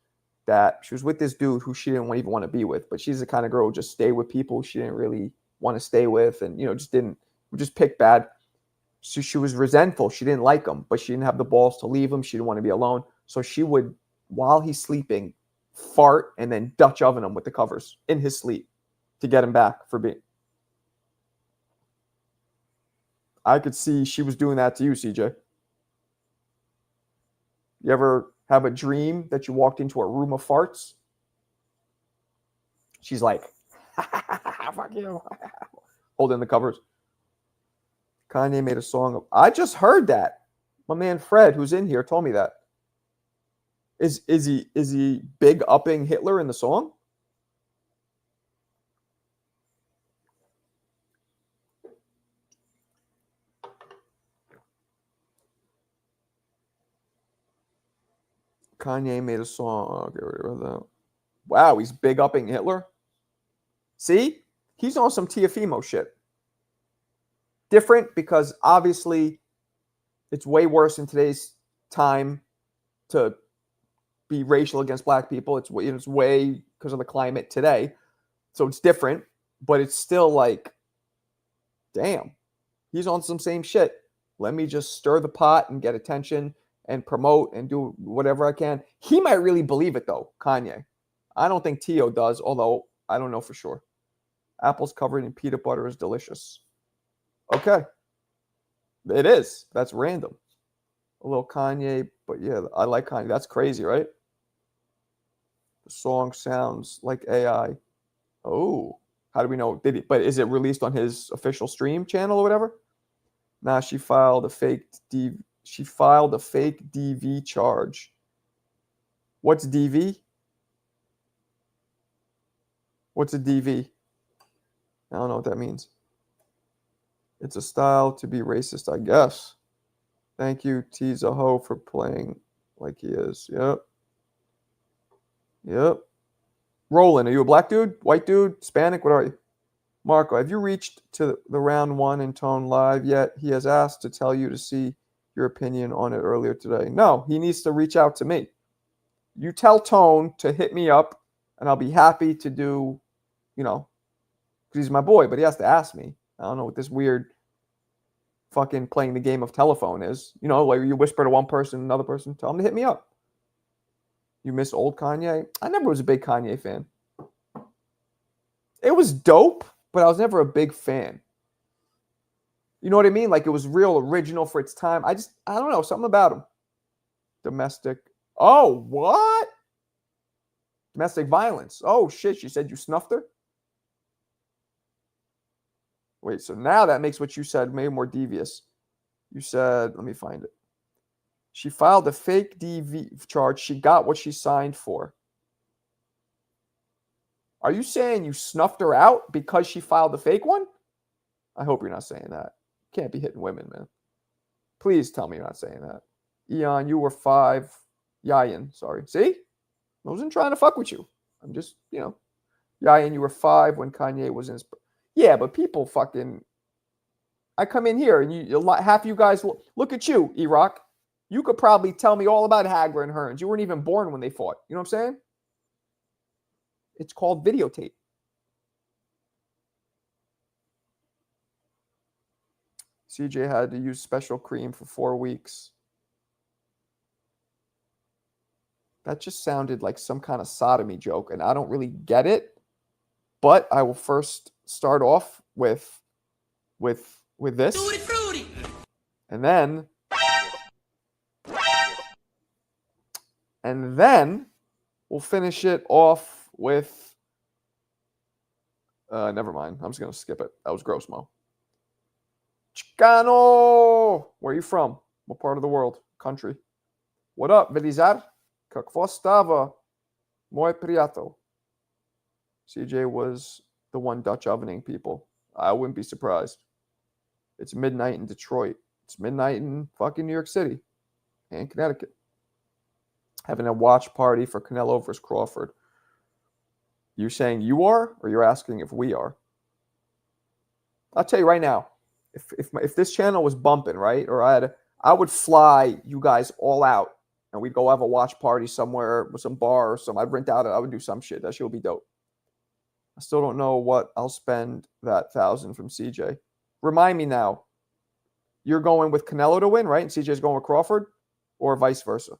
that she was with this dude who she didn't even want to be with, but she's the kind of girl who just stay with people she didn't really want to stay with, and just pick bad. So she was resentful. She didn't like him, but she didn't have the balls to leave him. She didn't want to be alone. So she would, while he's sleeping, fart and then Dutch oven him with the covers in his sleep to get him back for being. I could see she was doing that to you, CJ. You ever have a dream that you walked into a room of farts? She's like, fuck you. Holding the covers. Kanye made a song. I just heard that. My man Fred, who's in here, told me that. Is he big upping Hitler in the song? Kanye made a song. Okay, that. Wow, he's big upping Hitler. See, he's on some Tiafimo shit. Different because obviously it's way worse in today's time to be racial against black people. It's way because of the climate today. So it's different, but it's still like, damn, he's on some same shit. Let me just stir the pot and get attention and promote and do whatever I can. He might really believe it though, Kanye. I don't think Tio does, although I don't know for sure. Apples covered in peanut butter is delicious. Okay. It is. That's random. A little Kanye, but yeah, I like Kanye. That's crazy, right? The song sounds like AI. Oh, how do we know? But is it released on his official stream channel or whatever? Nah, she filed a fake DV charge. What's DV? What's a DV? I don't know what that means. It's a style to be racist, I guess. Thank you, T Zaho, for playing like he is. Yep. Roland, are you a black dude, white dude, Hispanic? What are you? Marco, have you reached to the round one in Tone Live yet? He has asked to tell you to see your opinion on it earlier today. No, he needs to reach out to me. You tell Tone to hit me up, and I'll be happy to do, because he's my boy, but he has to ask me. I don't know what this weird fucking playing the game of telephone is. Like you whisper to one person, another person, tell them to hit me up. You miss old Kanye? I never was a big Kanye fan. It was dope, but I was never a big fan. You know what I mean? Like it was real original for its time. I don't know, something about him. Domestic. Oh, what? Domestic violence. Oh, shit. She said you snuffed her? Wait, so now that makes what you said maybe more devious. You said, let me find it. She filed a fake DV charge. She got what she signed for. Are you saying you snuffed her out because she filed the fake one? I hope you're not saying that. You can't be hitting women, man. Please tell me you're not saying that. Eon, you were 5. Yayan, sorry. See? I wasn't trying to fuck with you. I'm just, Yayan, you were 5 when Kanye was in his... Yeah, but people fucking... I come in here and half you guys... Look at you, E-Rock. You could probably tell me all about Hagler and Hearns. You weren't even born when they fought. You know what I'm saying? It's called videotape. CJ had to use special cream for 4 weeks. That just sounded like some kind of sodomy joke, and I don't really get it. But I will first start off with this. Fruity, fruity. And then we'll finish it off with never mind. I'm just gonna skip it. That was gross, Mo. Chicano! Where are you from? What part of the world? Country? What up, Velizar? Как estava? Muy priato. CJ was the one Dutch ovening people. I wouldn't be surprised. It's midnight in Detroit. It's midnight in fucking New York City and Connecticut. Having a watch party for Canelo versus Crawford. You saying you are, or you're asking if we are? I'll tell you right now, if this channel was bumping, right, or I would fly you guys all out, and we'd go have a watch party somewhere with some bar or some. I'd rent out. I would do some shit. That shit would be dope. I still don't know what I'll spend that 1,000 from CJ. Remind me now. You're going with Canelo to win, right? And CJ's going with Crawford, or vice versa.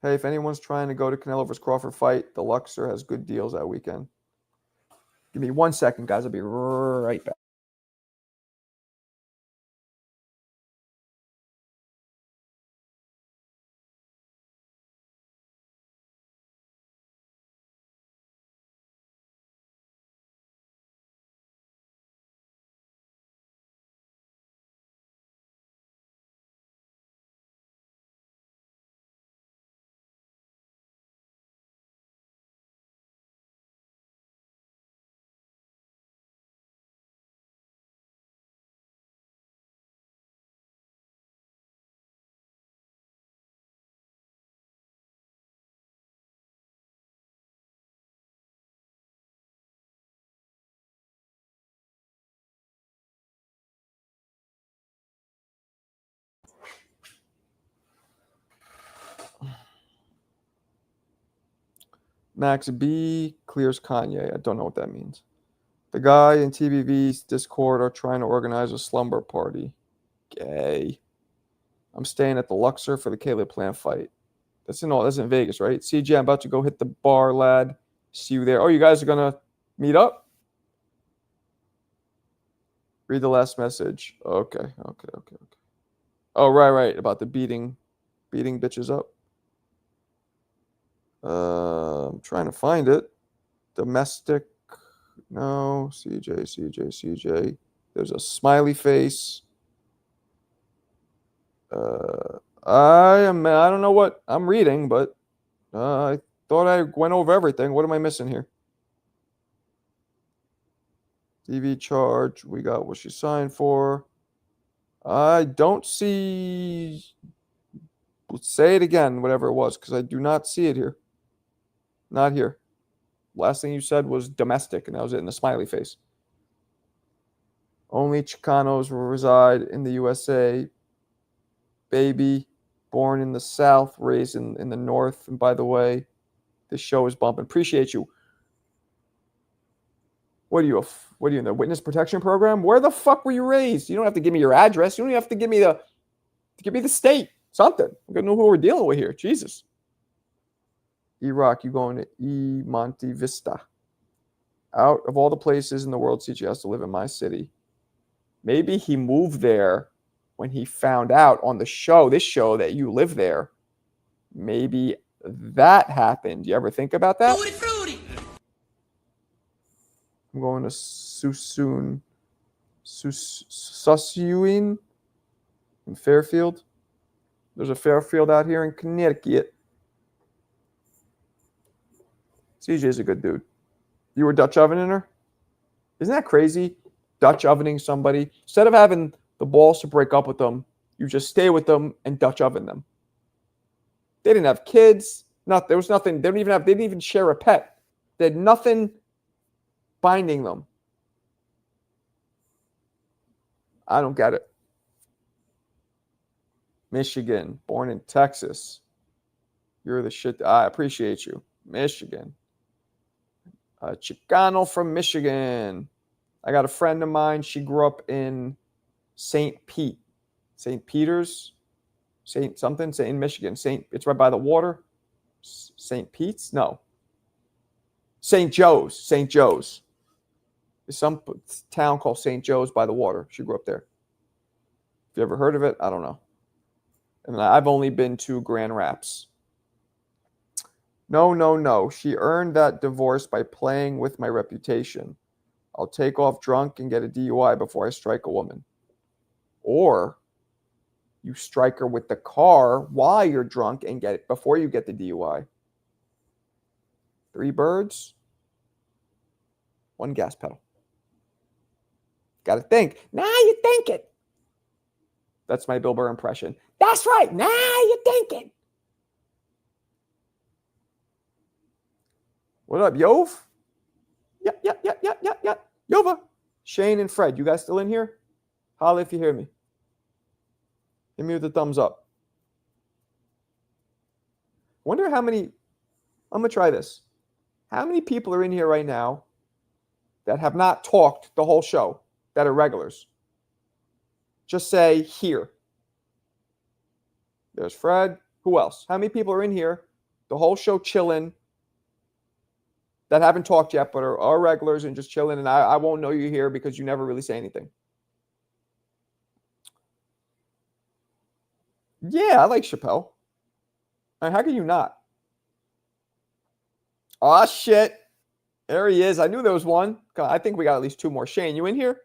Hey, if anyone's trying to go to Canelo versus Crawford fight, the Luxor has good deals that weekend. Give me 1 second, guys. I'll be right back. Max B clears Kanye. I don't know what that means. The guy in TBV's Discord are trying to organize a slumber party. Gay. I'm staying at the Luxor for the Caleb Plant fight. That's in Vegas, right? CJ, I'm about to go hit the bar, lad. See you there. Oh, you guys are gonna meet up? Read the last message. Okay. Oh, right. About the beating bitches up. I'm trying to find it. Domestic. No. CJ. There's a smiley face. I don't know what I'm reading, but I thought I went over everything. What am I missing here? TV charge. We got what she signed for. I don't see. Let's say it again, whatever it was, because I do not see it here. Not here. Last thing you said was domestic, and that was it in the smiley face. Only Chicanos will reside in the USA. Baby, born in the South, raised in the North. And by the way, this show is bumping. Appreciate you. What are you in the witness protection program? Where the fuck were you raised? You don't have to give me your address. You don't even have to give me the state. Something. I'm gonna know who we're dealing with here. Jesus. E-Rock, you going to E Monte Vista. Out of all the places in the world, CJ has to live in my city. Maybe he moved there when he found out on this show that you live there. Maybe that happened. You ever think about that? Fruity. I'm going to Susuin in Fairfield. There's a Fairfield out here in Connecticut. CJ's a good dude. You were Dutch ovening her? Isn't that crazy? Dutch ovening somebody. Instead of having the balls to break up with them, you just stay with them and Dutch oven them. They didn't have kids. There was nothing. They didn't even share a pet. They had nothing binding them. I don't get it. Michigan, born in Texas. You're the shit. I appreciate you. Michigan. A Chicano from Michigan. I got a friend of mine. She grew up in St. Peter's, in Michigan. It's right by the water. St. Pete's? No. St. Joe's. There's some town called St. Joe's by the water. She grew up there. If you ever heard of it, I don't know. And I've only been to Grand Rapids. No. She earned that divorce by playing with my reputation. I'll take off drunk and get a DUI before I strike a woman. Or you strike her with the car while you're drunk and get it before you get the DUI. 3 birds, 1 gas pedal. Got to think. Now you thinking. That's my Bill Burr impression. That's right. Now you thinking. What up, Yov? Yeah. Yova. Shane and Fred, you guys still in here? Holla if you hear me. Hit me with the thumbs up. Wonder how many. I'm going to try this. How many people are in here right now that have not talked the whole show that are regulars? Just say here. There's Fred. Who else? How many people are in here the whole show chilling that haven't talked yet but are regulars and just chilling, and I won't know you here because you never really say anything? Yeah, I like Chappelle. How can you not? Oh, shit. There he is. I knew there was one. I think we got at least two more. Shane, you in here?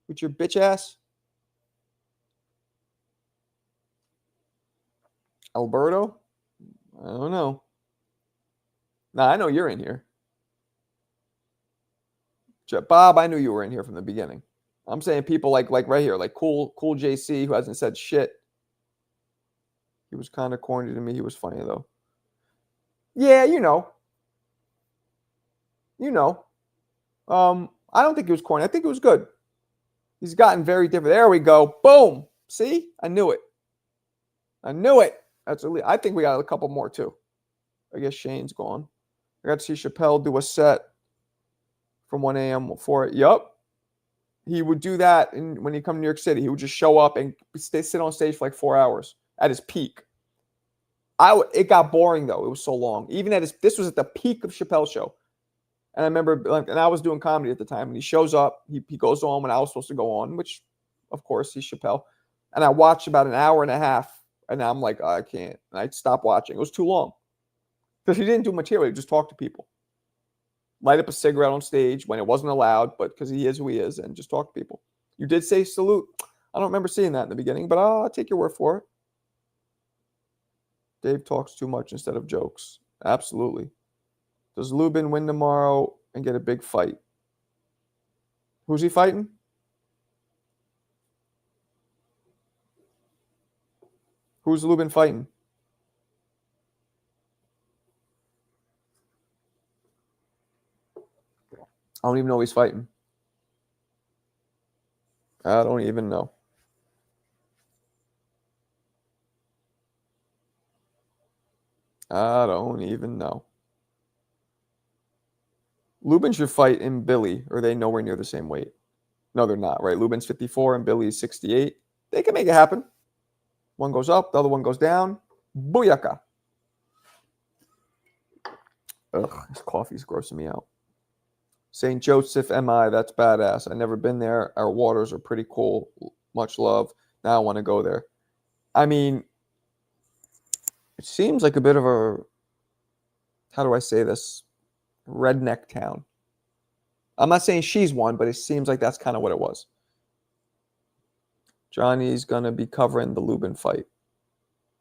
With your bitch ass? Alberto? I don't know. Nah, I know you're in here. Bob, I knew you were in here from the beginning. I'm saying people like right here, like cool JC who hasn't said shit. He was kind of corny to me. He was funny though. Yeah, you know. I don't think he was corny. I think it was good. He's gotten very different. There we go. Boom. See? I knew it. That's I think we got a couple more too. I guess Shane's gone. I got to see Chappelle do a set from 1 a.m. for it. Yup. He would do that when he come to New York City. He would just show up and sit on stage for like 4 hours at his peak. It got boring though. It was so long. Even this was at the peak of Chappelle's show. And I remember, and I was doing comedy at the time, and he shows up, he goes on when I was supposed to go on, which, of course, he's Chappelle. And I watched about an hour and a half, and I'm like, I can't. And I stopped watching. It was too long. Because he didn't do material. He just talked to people. Light up a cigarette on stage when it wasn't allowed, but because he is who he is, and just talk to people. You did say salute. I don't remember seeing that in the beginning, but I'll take your word for it. Dave talks too much instead of jokes. Absolutely. Does Lubin win tomorrow and get a big fight? Who's he fighting? Who's Lubin fighting? I don't even know who he's fighting. I don't even know. I don't even know. Lubin should fight in Billy, or are they nowhere near the same weight? No, they're not, right? Lubin's 54 and Billy's 68. They can make it happen. One goes up, the other one goes down. Booyaka. Ugh, this coffee's grossing me out. St. Joseph MI, that's badass. I've never been there. Our waters are pretty cool. Much love. Now I want to go there. I mean, it seems like a bit of a, how do I say this? Redneck town. I'm not saying she's one, but it seems like that's kind of what it was. Johnny's going to be covering the Lubin fight.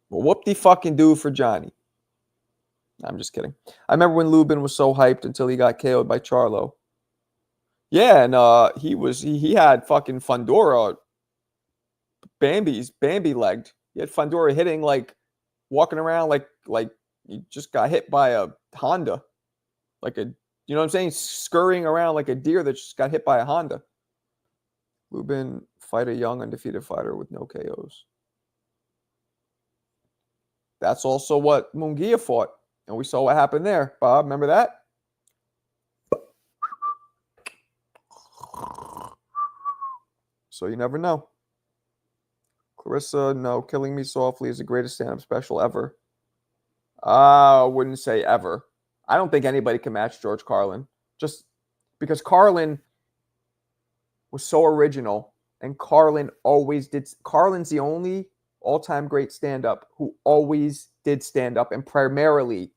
Well, whoop-de-fucking-do for Johnny. I'm just kidding. I remember when Lubin was so hyped until he got KO'd by Charlo. Yeah, and he had fucking Fundora Bambi-legged. He had Fundora hitting walking around like he just got hit by a Honda. You know what I'm saying? Scurrying around like a deer that just got hit by a Honda. Lubin fight a young undefeated fighter with no KOs. That's also what Munguia fought. And we saw what happened there. Bob, remember that? So you never know. Clarissa, no, Killing Me Softly is the greatest stand-up special ever. I wouldn't say ever. I don't think anybody can match George Carlin. Just because Carlin was so original, and Carlin's the only all-time great stand-up who always did stand-up and primarily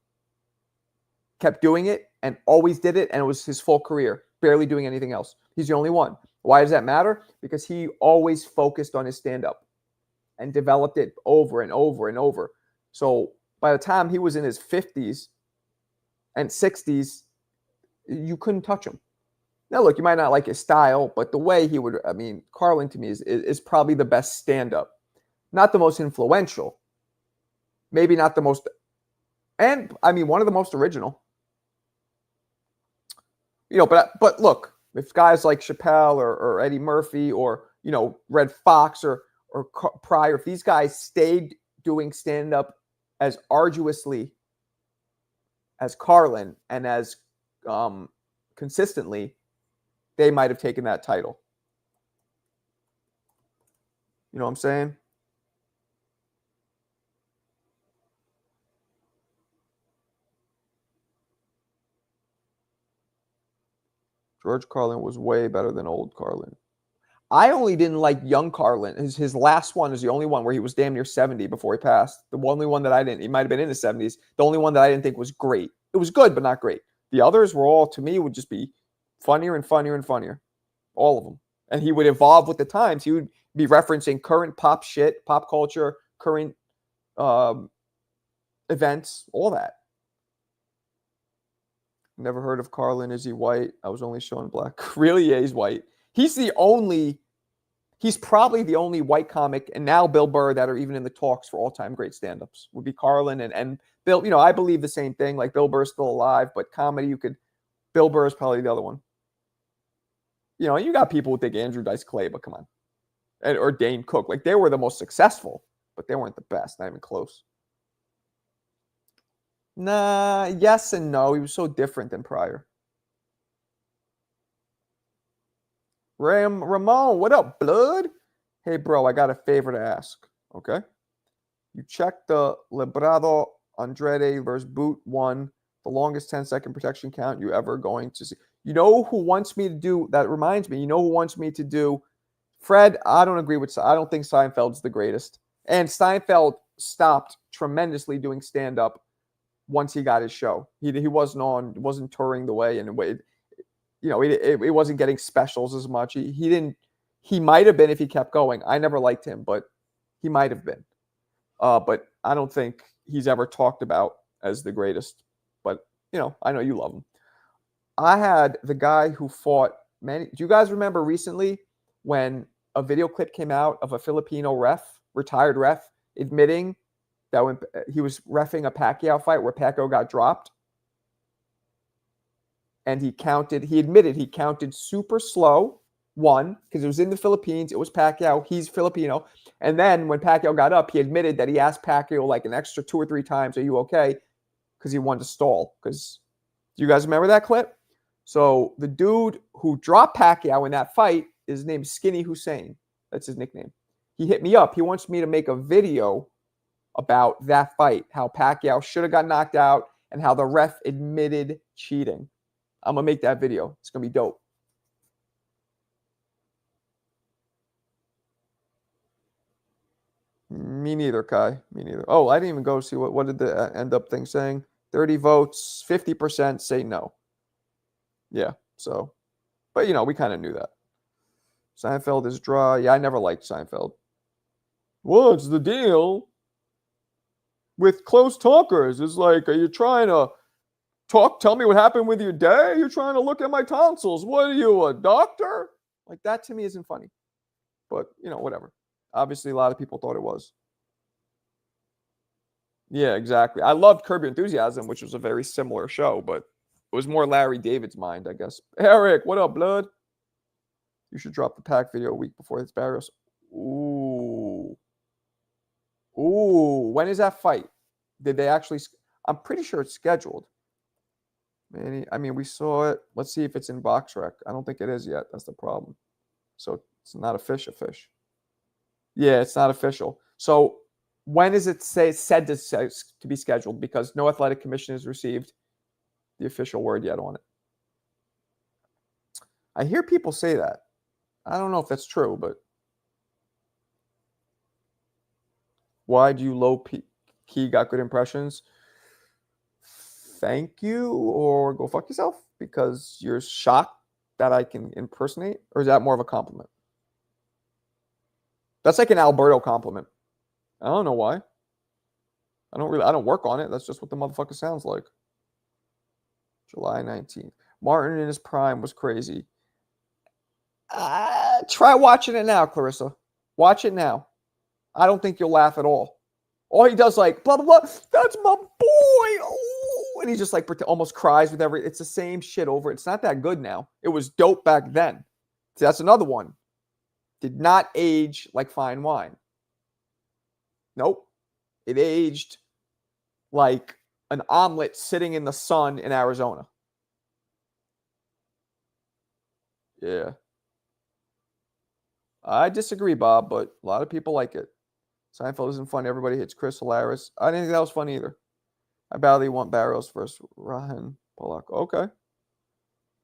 kept doing it and always did it, and it was his full career, barely doing anything else. He's the only one. Why does that matter? Because he always focused on his stand-up and developed it over and over and over. So by the time he was in his 50s and 60s, you couldn't touch him. Now, look, you might not like his style, but the way he would, I mean, Carlin to me is probably the best stand-up. Not the most influential. Maybe not the most, and I mean, one of the most original. But look, if guys like Chappelle or Eddie Murphy or, Red Fox or Pryor, if these guys stayed doing stand-up as arduously as Carlin and as consistently, they might have taken that title. You know what I'm saying? George Carlin was way better than old Carlin. I only didn't like young Carlin. His last one is the only one where he was damn near 70 before he passed. The only one that I didn't, he might have been in the 70s. The only one that I didn't think was great. It was good, but not great. The others were all, to me, would just be funnier and funnier and funnier. All of them. And he would evolve with the times. He would be referencing current pop shit, pop culture, current events, all that. Never heard of Carlin. Is he white? I was only showing black. Really? Yeah, he's white. He's probably the only white comic, and now Bill Burr, that are even in the talks for all-time great stand-ups. Would be Carlin and Bill. I believe the same thing. Like, Bill Burr's still alive, but comedy, Bill Burr is probably the other one. You got people who think Andrew Dice Clay, but come on. Or Dane Cook. Like, they were the most successful, but they weren't the best. Not even close. Nah, yes and no. He was so different than Pryor. Ramon, what up, blood? Hey, bro, I got a favor to ask, okay? You checked the Librado Andrade versus Boot 1, the longest 10-second protection count you ever going to see. You know who wants me to do, that reminds me, who wants me to do, Fred, I don't agree with, I don't think Seinfeld's the greatest. And Seinfeld stopped tremendously doing stand-up once he got his show. He wasn't touring the way, and it wasn't getting specials as much. He might have been if he kept going. I never liked him, but he might have been. But I don't think he's ever talked about as the greatest. But, I know you love him. I had the guy who fought many. Do you guys remember recently when a video clip came out of a Filipino retired ref, admitting that when he was reffing a Pacquiao fight where Pacquiao got dropped? And he admitted he counted super slow, one, because it was in the Philippines. It was Pacquiao. He's Filipino. And then when Pacquiao got up, he admitted that he asked Pacquiao like an extra 2 or 3 times, "Are you okay?" Because he wanted to stall. Because, do you guys remember that clip? So the dude who dropped Pacquiao in that fight is named Skinny Hussein. That's his nickname. He hit me up. He wants me to make a video about that fight, how Pacquiao should have got knocked out and how the ref admitted cheating. I'm going to make that video. It's going to be dope. Me neither, Kai. Me neither. Oh, I didn't even go see what did the end up thing saying? 30 votes, 50% say no. Yeah, so. But, we kind of knew that. Seinfeld is dry. Yeah, I never liked Seinfeld. What's the deal with close talkers? It's like, are you trying to tell me what happened with your day? You're trying to look at my tonsils. What are you, a doctor? Like, that to me isn't funny. But, whatever. Obviously, a lot of people thought it was. Yeah, exactly. I loved Curb Your Enthusiasm, which was a very similar show, but it was more Larry David's mind, I guess. Eric, what up, blood? You should drop the Pac video a week before it's Barrios. Ooh. When is that fight? Did they actually? I'm pretty sure it's scheduled. We saw it. Let's see if it's in BoxRec. I don't think it is yet. That's the problem. So it's not a fish. Yeah, it's not official. So when is it said to be scheduled? Because no athletic commission has received the official word yet on it. I hear people say that. I don't know if that's true, but why do you low key got good impressions? Thank you, or go fuck yourself, because you're shocked that I can impersonate, or is that more of a compliment? That's like an Alberto compliment. I don't know why. I don't work on it. That's just what the motherfucker sounds like. July 19th. Martin in his prime was crazy. Try watching it now, Clarissa. Watch it now. I don't think you'll laugh at all. All he does like blah blah blah. That's my boy. Oh, and he just like almost cries with every. It's the same shit over. It's not that good now. It was dope back then. See, that's another one. Did not age like fine wine. Nope. It aged like an omelet sitting in the sun in Arizona. Yeah. I disagree, Bob, but a lot of people like it. Seinfeld isn't funny. Everybody hates Chris hilarious. I didn't think that was funny either. I badly want Barrows versus Rahan Polak. Okay.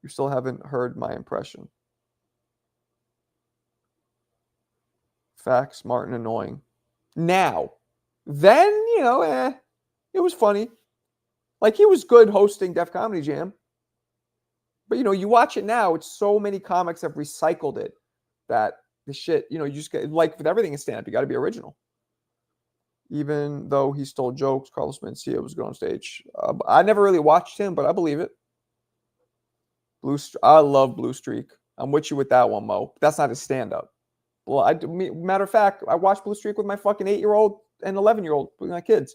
You still haven't heard my impression. Facts, Martin annoying. Now, then, it was funny. Like, he was good hosting Def Comedy Jam. But, you watch it now, it's so many comics have recycled it that the shit, you just get, like with everything in stand-up, you got to be original. Even though he stole jokes, Carlos Mencia was good on stage. I never really watched him, but I believe it. I love Blue Streak. I'm with you with that one, Mo. That's not his stand-up. Well, matter of fact, I watched Blue Streak with my fucking 8-year-old and 11-year-old with my kids.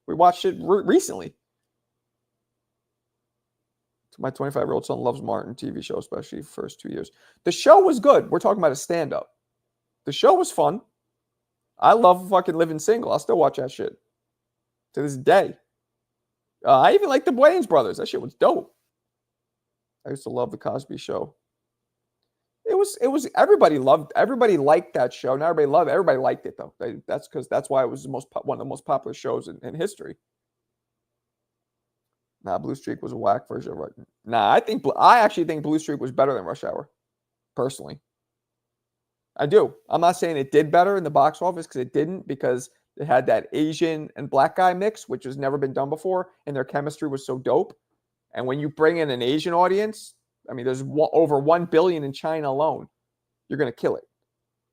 We watched it recently. My 25-year-old son loves Martin TV show, especially the first 2 years. The show was good. We're talking about a stand-up. The show was fun. I love fucking Living Single. I'll still watch that shit to this day. I even like the Wayans brothers. That shit was dope. I used to love the Cosby Show. It was everybody liked that show. Not everybody loved it. Everybody liked it though. That's why it was one of the most popular shows in history. Nah, Blue Streak was a whack version of Rush. Nah, I actually think Blue Streak was better than Rush Hour, personally. I do. I'm not saying it did better in the box office because it didn't, because it had that Asian and black guy mix, which has never been done before, and their chemistry was so dope. And when you bring in an Asian audience, I mean, there's over 1 billion in China alone. You're going to kill it.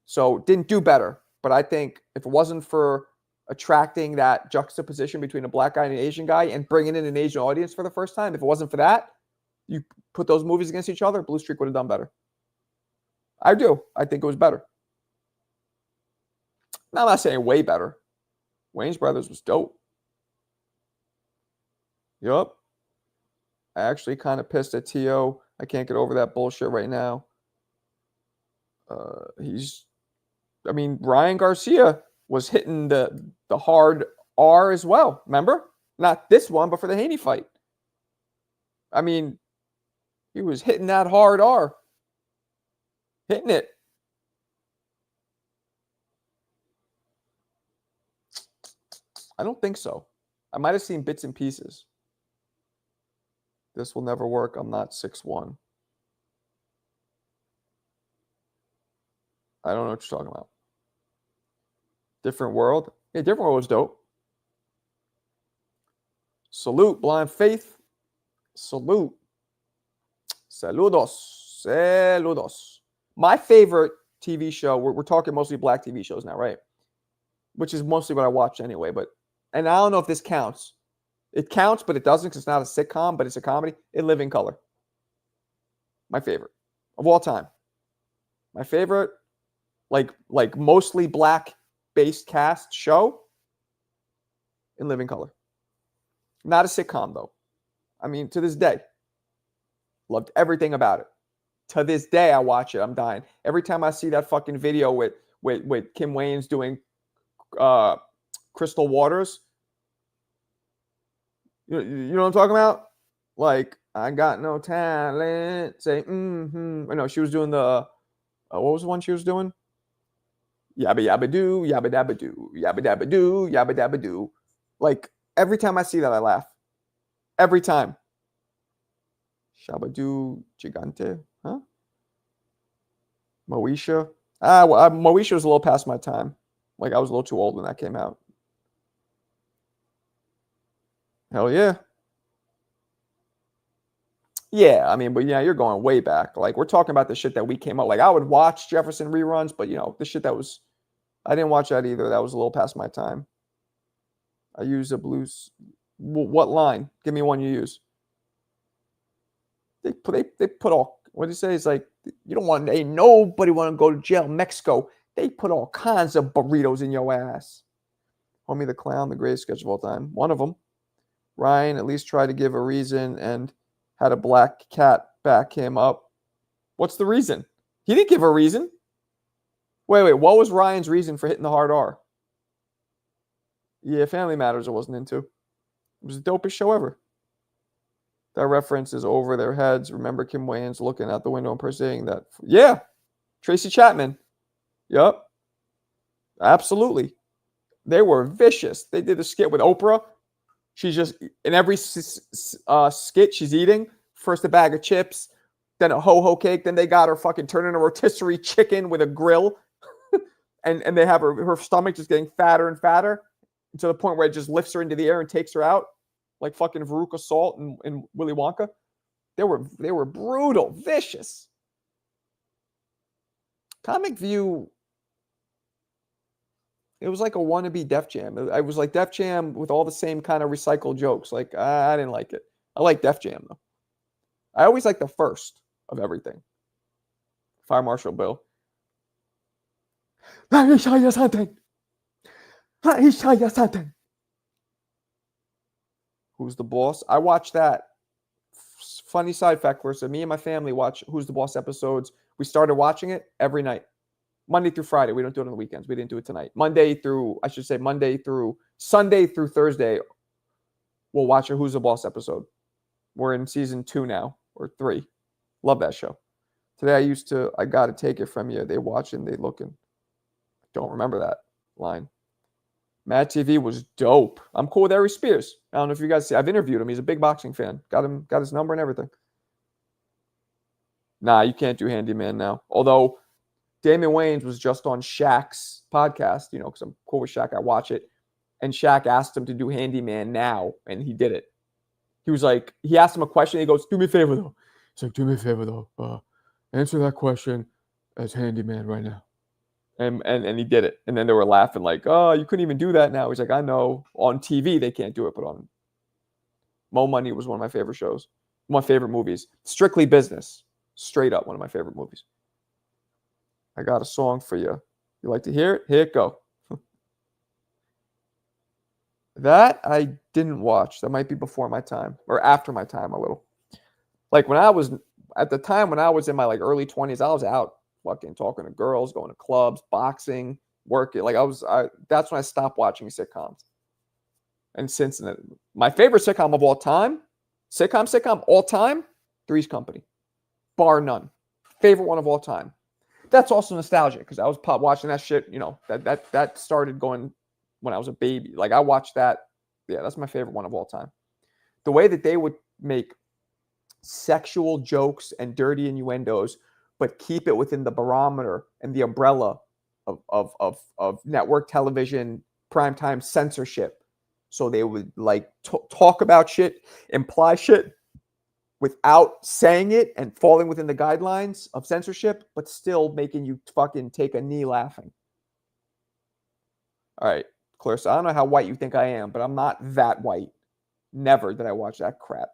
So it didn't do better. But I think if it wasn't for attracting that juxtaposition between a black guy and an Asian guy and bringing in an Asian audience for the first time, if it wasn't for that, you put those movies against each other, Blue Streak would have done better. I do. I think it was better. Now, I'm not saying way better. Wayne's Brothers was dope. Yup. I actually kind of pissed at T.O. I can't get over that bullshit right now. Ryan Garcia was hitting the hard R as well. Remember? Not this one, but for the Haney fight. I mean, he was hitting that hard R. Hitting it. I don't think so. I might have seen bits and pieces. This will never work. I'm not 6'1". I don't know what you're talking about. Different World? Yeah, Different World was dope. Salute, Blind Faith. Salute. Saludos. Saludos. My favorite TV show, we're talking mostly black TV shows now, right? Which is mostly what I watch anyway. And I don't know if this counts. It counts, but it doesn't because it's not a sitcom, but it's a comedy. In Living Color. My favorite of all time. My favorite, like mostly black-based cast show. In Living Color. Not a sitcom, though. I mean, to this day. Loved everything about it. To this day, I watch it. I'm dying. Every time I see that fucking video with Kim Wayans doing Crystal Waters. You know what I'm talking about? Like, I got no talent. Say, I know she was doing the, what was the one she was doing? Yabba yabba doo, yabba dabba doo, yabba dabba doo, yabba dabba doo. Like, every time I see that, I laugh. Every time. Shabadoo Gigante, huh? Moesha. Moesha was a little past my time. Like, I was a little too old when that came out. Hell yeah. Yeah, I mean, but yeah, you're going way back. Like, we're talking about the shit that we came up. Like, I would watch Jefferson reruns, but, the shit that was, I didn't watch that either. That was a little past my time. I use a blues. What line? Give me one you use. They put all what did he say? It's like, you don't want, ain't nobody want to go to jail in Mexico. They put all kinds of burritos in your ass. Homie the Clown, the greatest sketch of all time. One of them. Ryan at least tried to give a reason and had a black cat back him up. What's the reason? He didn't give a reason. Wait. What was Ryan's reason for hitting the hard R? Yeah, Family Matters I wasn't into. It was the dopest show ever. That reference is over their heads. Remember Kim Wayans looking out the window and saying that. Yeah. Tracy Chapman. Yup. Absolutely. They were vicious. They did a skit with Oprah. She's just, in every skit she's eating, first a bag of chips, then a ho-ho cake, then they got her fucking turning a rotisserie chicken with a grill. and they have her stomach just getting fatter and fatter to the point where it just lifts her into the air and takes her out. Like fucking Veruca Salt and Willy Wonka. They were brutal, vicious. Comic View, it was like a wannabe Def Jam. I was like Def Jam with all the same kind of recycled jokes. Like, I didn't like it. I like Def Jam, though. I always like the first of everything. Fire Marshal Bill. Let me show you something. Let me show you something. Who's the Boss? I watched that. Funny side fact for us. So me and my family watch Who's the Boss episodes. We started watching it every night. Monday through Friday. We don't do it on the weekends. We didn't do it tonight. Monday through Sunday through Thursday, we'll watch a Who's the Boss episode. We're in season 2 now, or 3. Love that show. Today I got to take it from you. They watching, they looking. Don't remember that line. Mad TV was dope. I'm cool with Ari Spears. I don't know if you guys see. I've interviewed him. He's a big boxing fan. Got his number and everything. Nah, you can't do Handyman now. Although Damon Wayans was just on Shaq's podcast, because I'm cool with Shaq. I watch it. And Shaq asked him to do Handyman now, and he did it. He was like, he asked him a question. He goes, do me a favor, though. He's like, do me a favor, though. Answer that question as Handyman right now. And he did it. And then they were laughing like, oh, you couldn't even do that now. He's like, I know. On TV, they can't do it, but on Mo Money was one of my favorite shows. One of my favorite movies. Strictly Business. Straight up one of my favorite movies. I got a song for you. You like to hear it? Here it go. That I didn't watch. That might be before my time. Or after my time a little. Like at the time when I was in my early 20s, I was out fucking talking to girls, going to clubs, boxing, working. That's when I stopped watching sitcoms. And since then, my favorite sitcom of all time, all time, Three's Company. Bar none. Favorite one of all time. That's also nostalgic because I was watching that shit, that started going when I was a baby. I watched that. Yeah, that's my favorite one of all time. The way that they would make sexual jokes and dirty innuendos, but keep it within the barometer and the umbrella of network television, primetime censorship. So they would talk about shit, imply shit without saying it and falling within the guidelines of censorship, but still making you fucking take a knee laughing. All right, Clarissa, I don't know how white you think I am, but I'm not that white. Never did I watch that crap.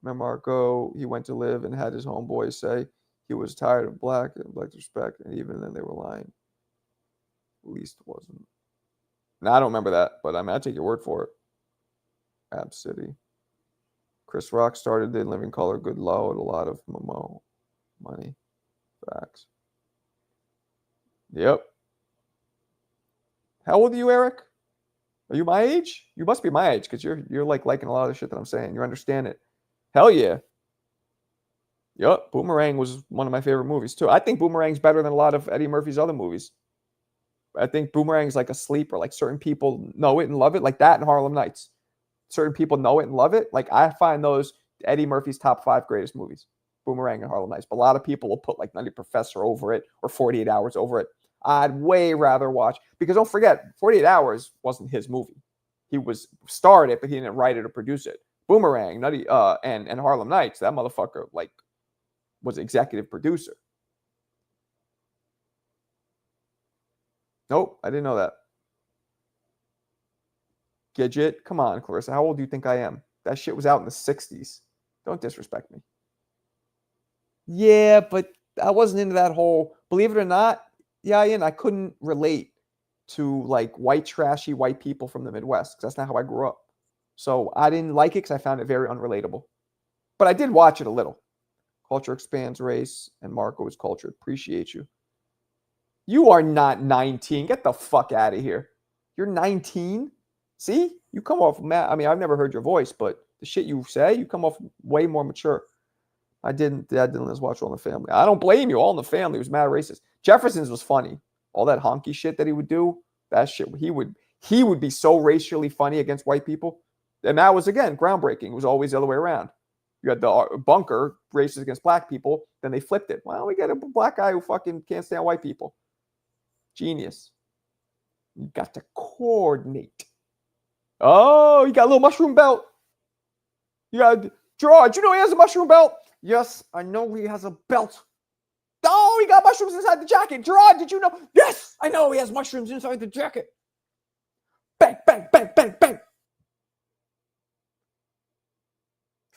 Remember Marco, he went to live and had his homeboys say he was tired of black and black respect, and even then they were lying. At least it wasn't. No, I don't remember that, but I take your word for it. Ab City. Chris Rock started in Living Color, Good Low, at a lot of Momo money. Facts. Yep. How old are you, Eric? Are you my age? You must be my age because you're liking a lot of the shit that I'm saying. You understand it. Hell yeah. Yep. Boomerang was one of my favorite movies too. I think Boomerang's better than a lot of Eddie Murphy's other movies. I think Boomerang's like a sleeper. Certain people know it and love it, like that and Harlem Nights. Certain people know it and love it. I find those Eddie Murphy's top 5 greatest movies. Boomerang and Harlem Nights. But a lot of people will put Nutty Professor over it or 48 Hours over it. I'd way rather watch, because don't forget, 48 Hours wasn't his movie. He starred it, but he didn't write it or produce it. Boomerang, Nutty, and Harlem Nights, that motherfucker was executive producer. Nope, I didn't know that. Gidget, come on, Clarissa. How old do you think I am? That shit was out in the 60s. Don't disrespect me. Yeah, but I wasn't into that whole, believe it or not, yeah, Ian, I couldn't relate to like white, trashy white people from the Midwest because that's not how I grew up. So I didn't like it because I found it very unrelatable. But I did watch it a little. Culture expands race, and Marco is culture. Appreciate you. You are not 19. Get the fuck out of here. You're 19? See? You come off mad. I mean, I've never heard your voice, but the shit you say, you come off way more mature. Dad didn't let us watch All in the Family. I don't blame you. All in the Family was mad racist. Jefferson's was funny. All that honky shit that he would do, that shit, he would be so racially funny against white people. And that was, again, groundbreaking. It was always the other way around. You had the bunker, racist against black people. Then they flipped it. Well, we got a black guy who fucking can't stand white people. Genius. You got to coordinate. Oh, you got a little mushroom belt. You got, Gerard, you know he has a mushroom belt? Yes, I know he has a belt. Oh, he got mushrooms inside the jacket. Gerard, did you know? Yes, I know he has mushrooms inside the jacket. Bang, bang, bang, bang, bang.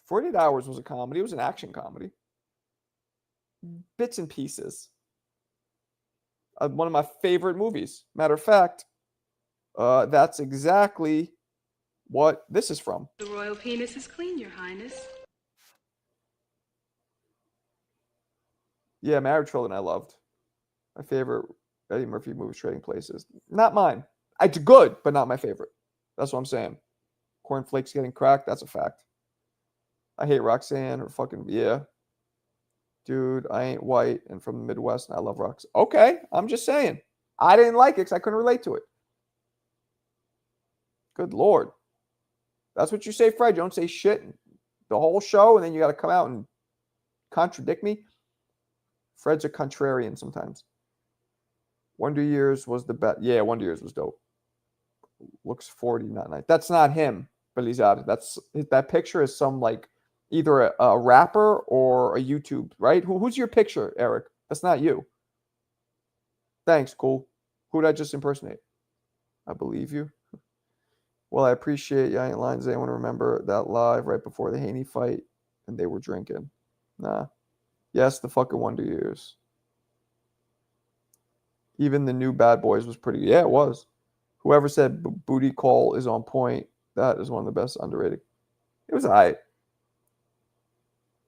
48 Hours was a comedy. It was an action comedy. Bits and pieces. One of my favorite movies. Matter of fact, that's exactly what this is from. The royal penis is clean, Your Highness. Yeah, Marriage Children I loved. My favorite Eddie Murphy movie, Trading Places. Not mine. It's good, but not my favorite. That's what I'm saying. Cornflakes getting cracked, that's a fact. I hate Roxanne or fucking, yeah. Dude, I ain't white and from the Midwest and I love Roxanne. Okay, I'm just saying. I didn't like it because I couldn't relate to it. Good Lord. That's what you say, Fred. You don't say shit the whole show and then you got to come out and contradict me. Fred's a contrarian sometimes. Wonder Years was the best. Yeah, Wonder Years was dope. Looks 40, not nice. That's not him, but he's out. That picture is some like either a rapper or a YouTube, right? Who's your picture, Eric? That's not you. Thanks, cool. Who did I just impersonate? I believe you. Well, I appreciate you. I ain't lying. Does anyone remember that live right before the Haney fight and they were drinking? Nah. Yes, the fucking Wonder Years. Even the new Bad Boys was pretty. Yeah, it was. Whoever said Booty Call is on point, that is one of the best underrated. It was all right.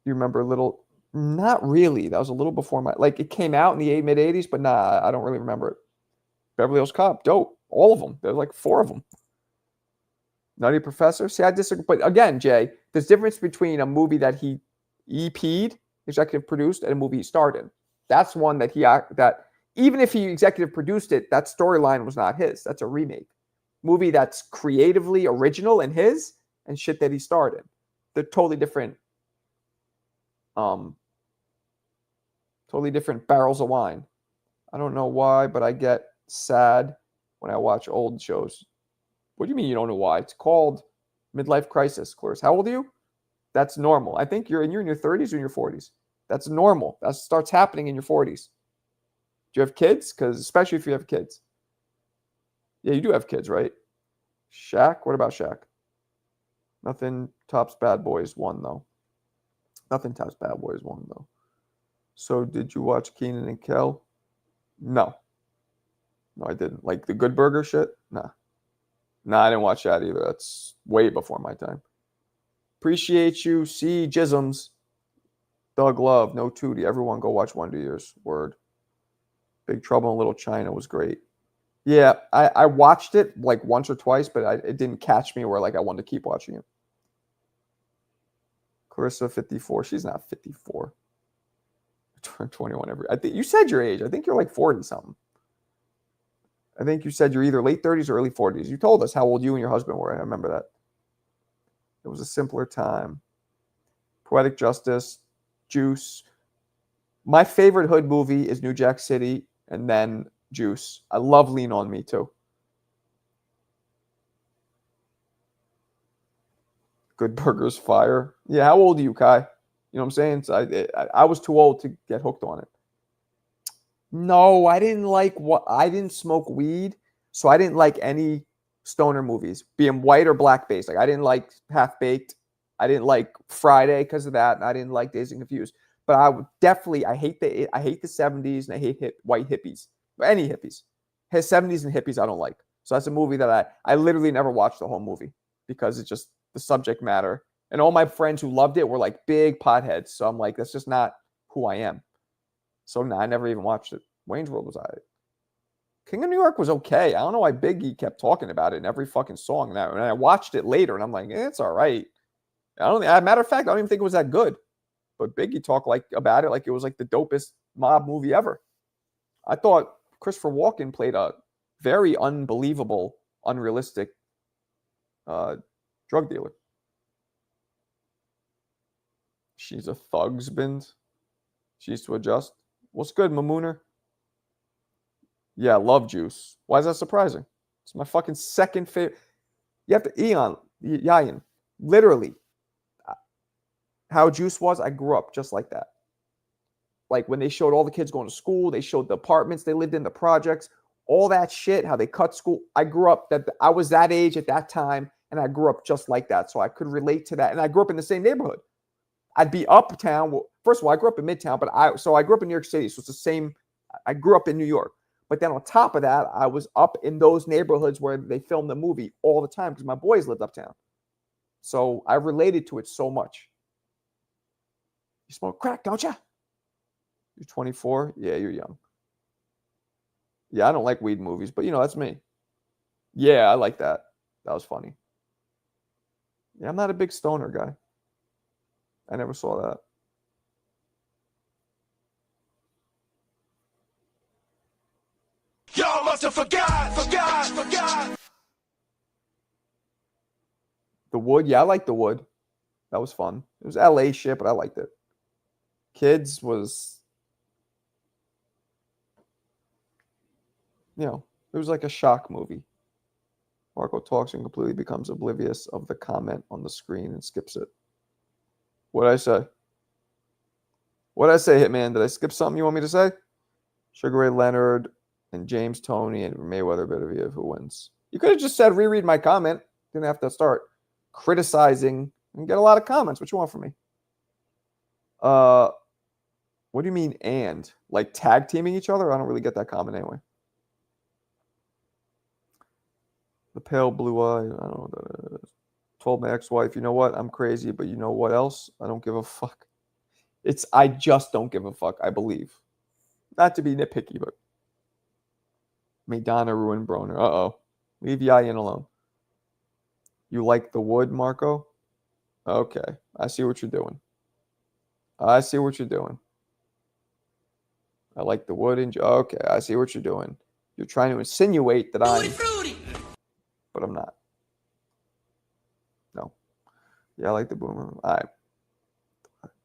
You remember a little? Not really. That was a little before my, like it came out in the mid 80s, but nah, I don't really remember it. Beverly Hills Cop, dope. All of them. There's like 4 of them. Nutty Professor. See, I disagree. But again, Jay, there's difference between a movie that he EP'd, executive produced, and a movie he starred in. That's one that that even if he executive produced it, that storyline was not his. That's a remake. Movie that's creatively original and his, and shit that he starred in. They're totally different. Totally different barrels of wine. I don't know why, but I get sad when I watch old shows. What do you mean you don't know why? It's called Midlife Crisis, Clarice. How old are you? That's normal. I think you're in your 30s or in your 40s. That's normal. That starts happening in your 40s. Do you have kids? Because especially if you have kids. Yeah, you do have kids, right? Shaq? What about Shaq? Nothing tops Bad Boys 1, though. Nothing tops Bad Boys 1, though. So did you watch Keenan and Kel? No. No, I didn't. Like the Good Burger shit? Nah. Nah, I didn't watch that either. That's way before my time. Appreciate you. See Jisms. Doug Love. No Tootie. Everyone go watch Wonder Years. Word. Big Trouble in Little China was great. Yeah, I watched it like once or twice, but it didn't catch me where like I wanted to keep watching it. Clarissa, 54. She's not 54. I turned 21 I think you said your age. I think you're like 40 something. I think you said you're either late 30s or early 40s. You told us how old you and your husband were. I remember that. It was a simpler time. Poetic Justice, Juice. My favorite hood movie is New Jack City and then Juice. I love Lean on Me too. Good Burgers Fire. Yeah, how old are you, Kai? You know what I'm saying? So I was too old to get hooked on it. No, I didn't smoke weed, so I didn't like any stoner movies, being white or black based. Like I didn't like Half Baked. I didn't like Friday because of that, and I didn't like Dazed and Confused. But I would definitely, I hate the 70s and I hate white hippies. Any hippies. His 70s and hippies I don't like. So that's a movie that I literally never watched the whole movie because it's just the subject matter. And all my friends who loved it were like big potheads. So I'm like, that's just not who I am. So nah, I never even watched it. Wayne's World was all right. King of New York was okay. I don't know why Biggie kept talking about it in every fucking song. And I watched it later and I'm like, it's all right. Matter of fact, I don't even think it was that good. But Biggie talked about it like it was like the dopest mob movie ever. I thought Christopher Walken played a very unbelievable, unrealistic drug dealer. She's a thugsband. She used to adjust. What's good, Mamooner? Yeah, love Juice. Why is that surprising? It's my fucking second favorite. You have to, Yayan, literally, how Juice was, I grew up just like that. Like when they showed all the kids going to school, they showed the apartments they lived in, the projects, all that shit, how they cut school. I grew up I was that age at that time, and I grew up just like that. So I could relate to that. And I grew up in the same neighborhood. I'd be uptown. Well, first of all, I grew up in Midtown, but I grew up in New York City. So it's the same. I grew up in New York. But then on top of that, I was up in those neighborhoods where they filmed the movie all the time because my boys lived uptown. So I related to it so much. You smoke crack, don't you? You're 24? Yeah, you're young. Yeah, I don't like weed movies, but that's me. Yeah, I like that. That was funny. Yeah, I'm not a big stoner guy. I never saw that. Y'all must have forgot. The Wood? Yeah, I like The Wood. That was fun. It was LA shit, but I liked it. Kids was, it was like a shock movie. Marco talks and completely becomes oblivious of the comment on the screen and skips it. What'd I say? What'd I say, Hitman? Did I skip something you want me to say? Sugar Ray Leonard and James Toney and Mayweather bit of you who wins. You could have just said reread my comment. Didn't have to start criticizing and get a lot of comments. What you want from me? What do you mean and? Like tag teaming each other? I don't really get that comment anyway. The pale blue eye. I don't know what that is. Told my ex-wife, you know what? I'm crazy, but you know what else? I don't give a fuck. I just don't give a fuck, I believe. Not to be nitpicky, but Madonna ruined Broner. Uh-oh. Leave Yayan alone. You like The Wood, Marco? Okay. I see what you're doing. I like The Wood. Okay, I see what you're doing. You're trying to insinuate that I'm... But I'm not. No. Yeah, I like the Boomer. All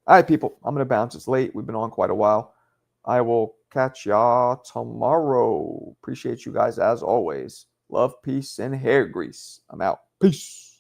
right, people. I'm going to bounce. It's late. We've been on quite a while. I will catch y'all tomorrow. Appreciate you guys as always. Love, peace, and hair grease. I'm out. Peace.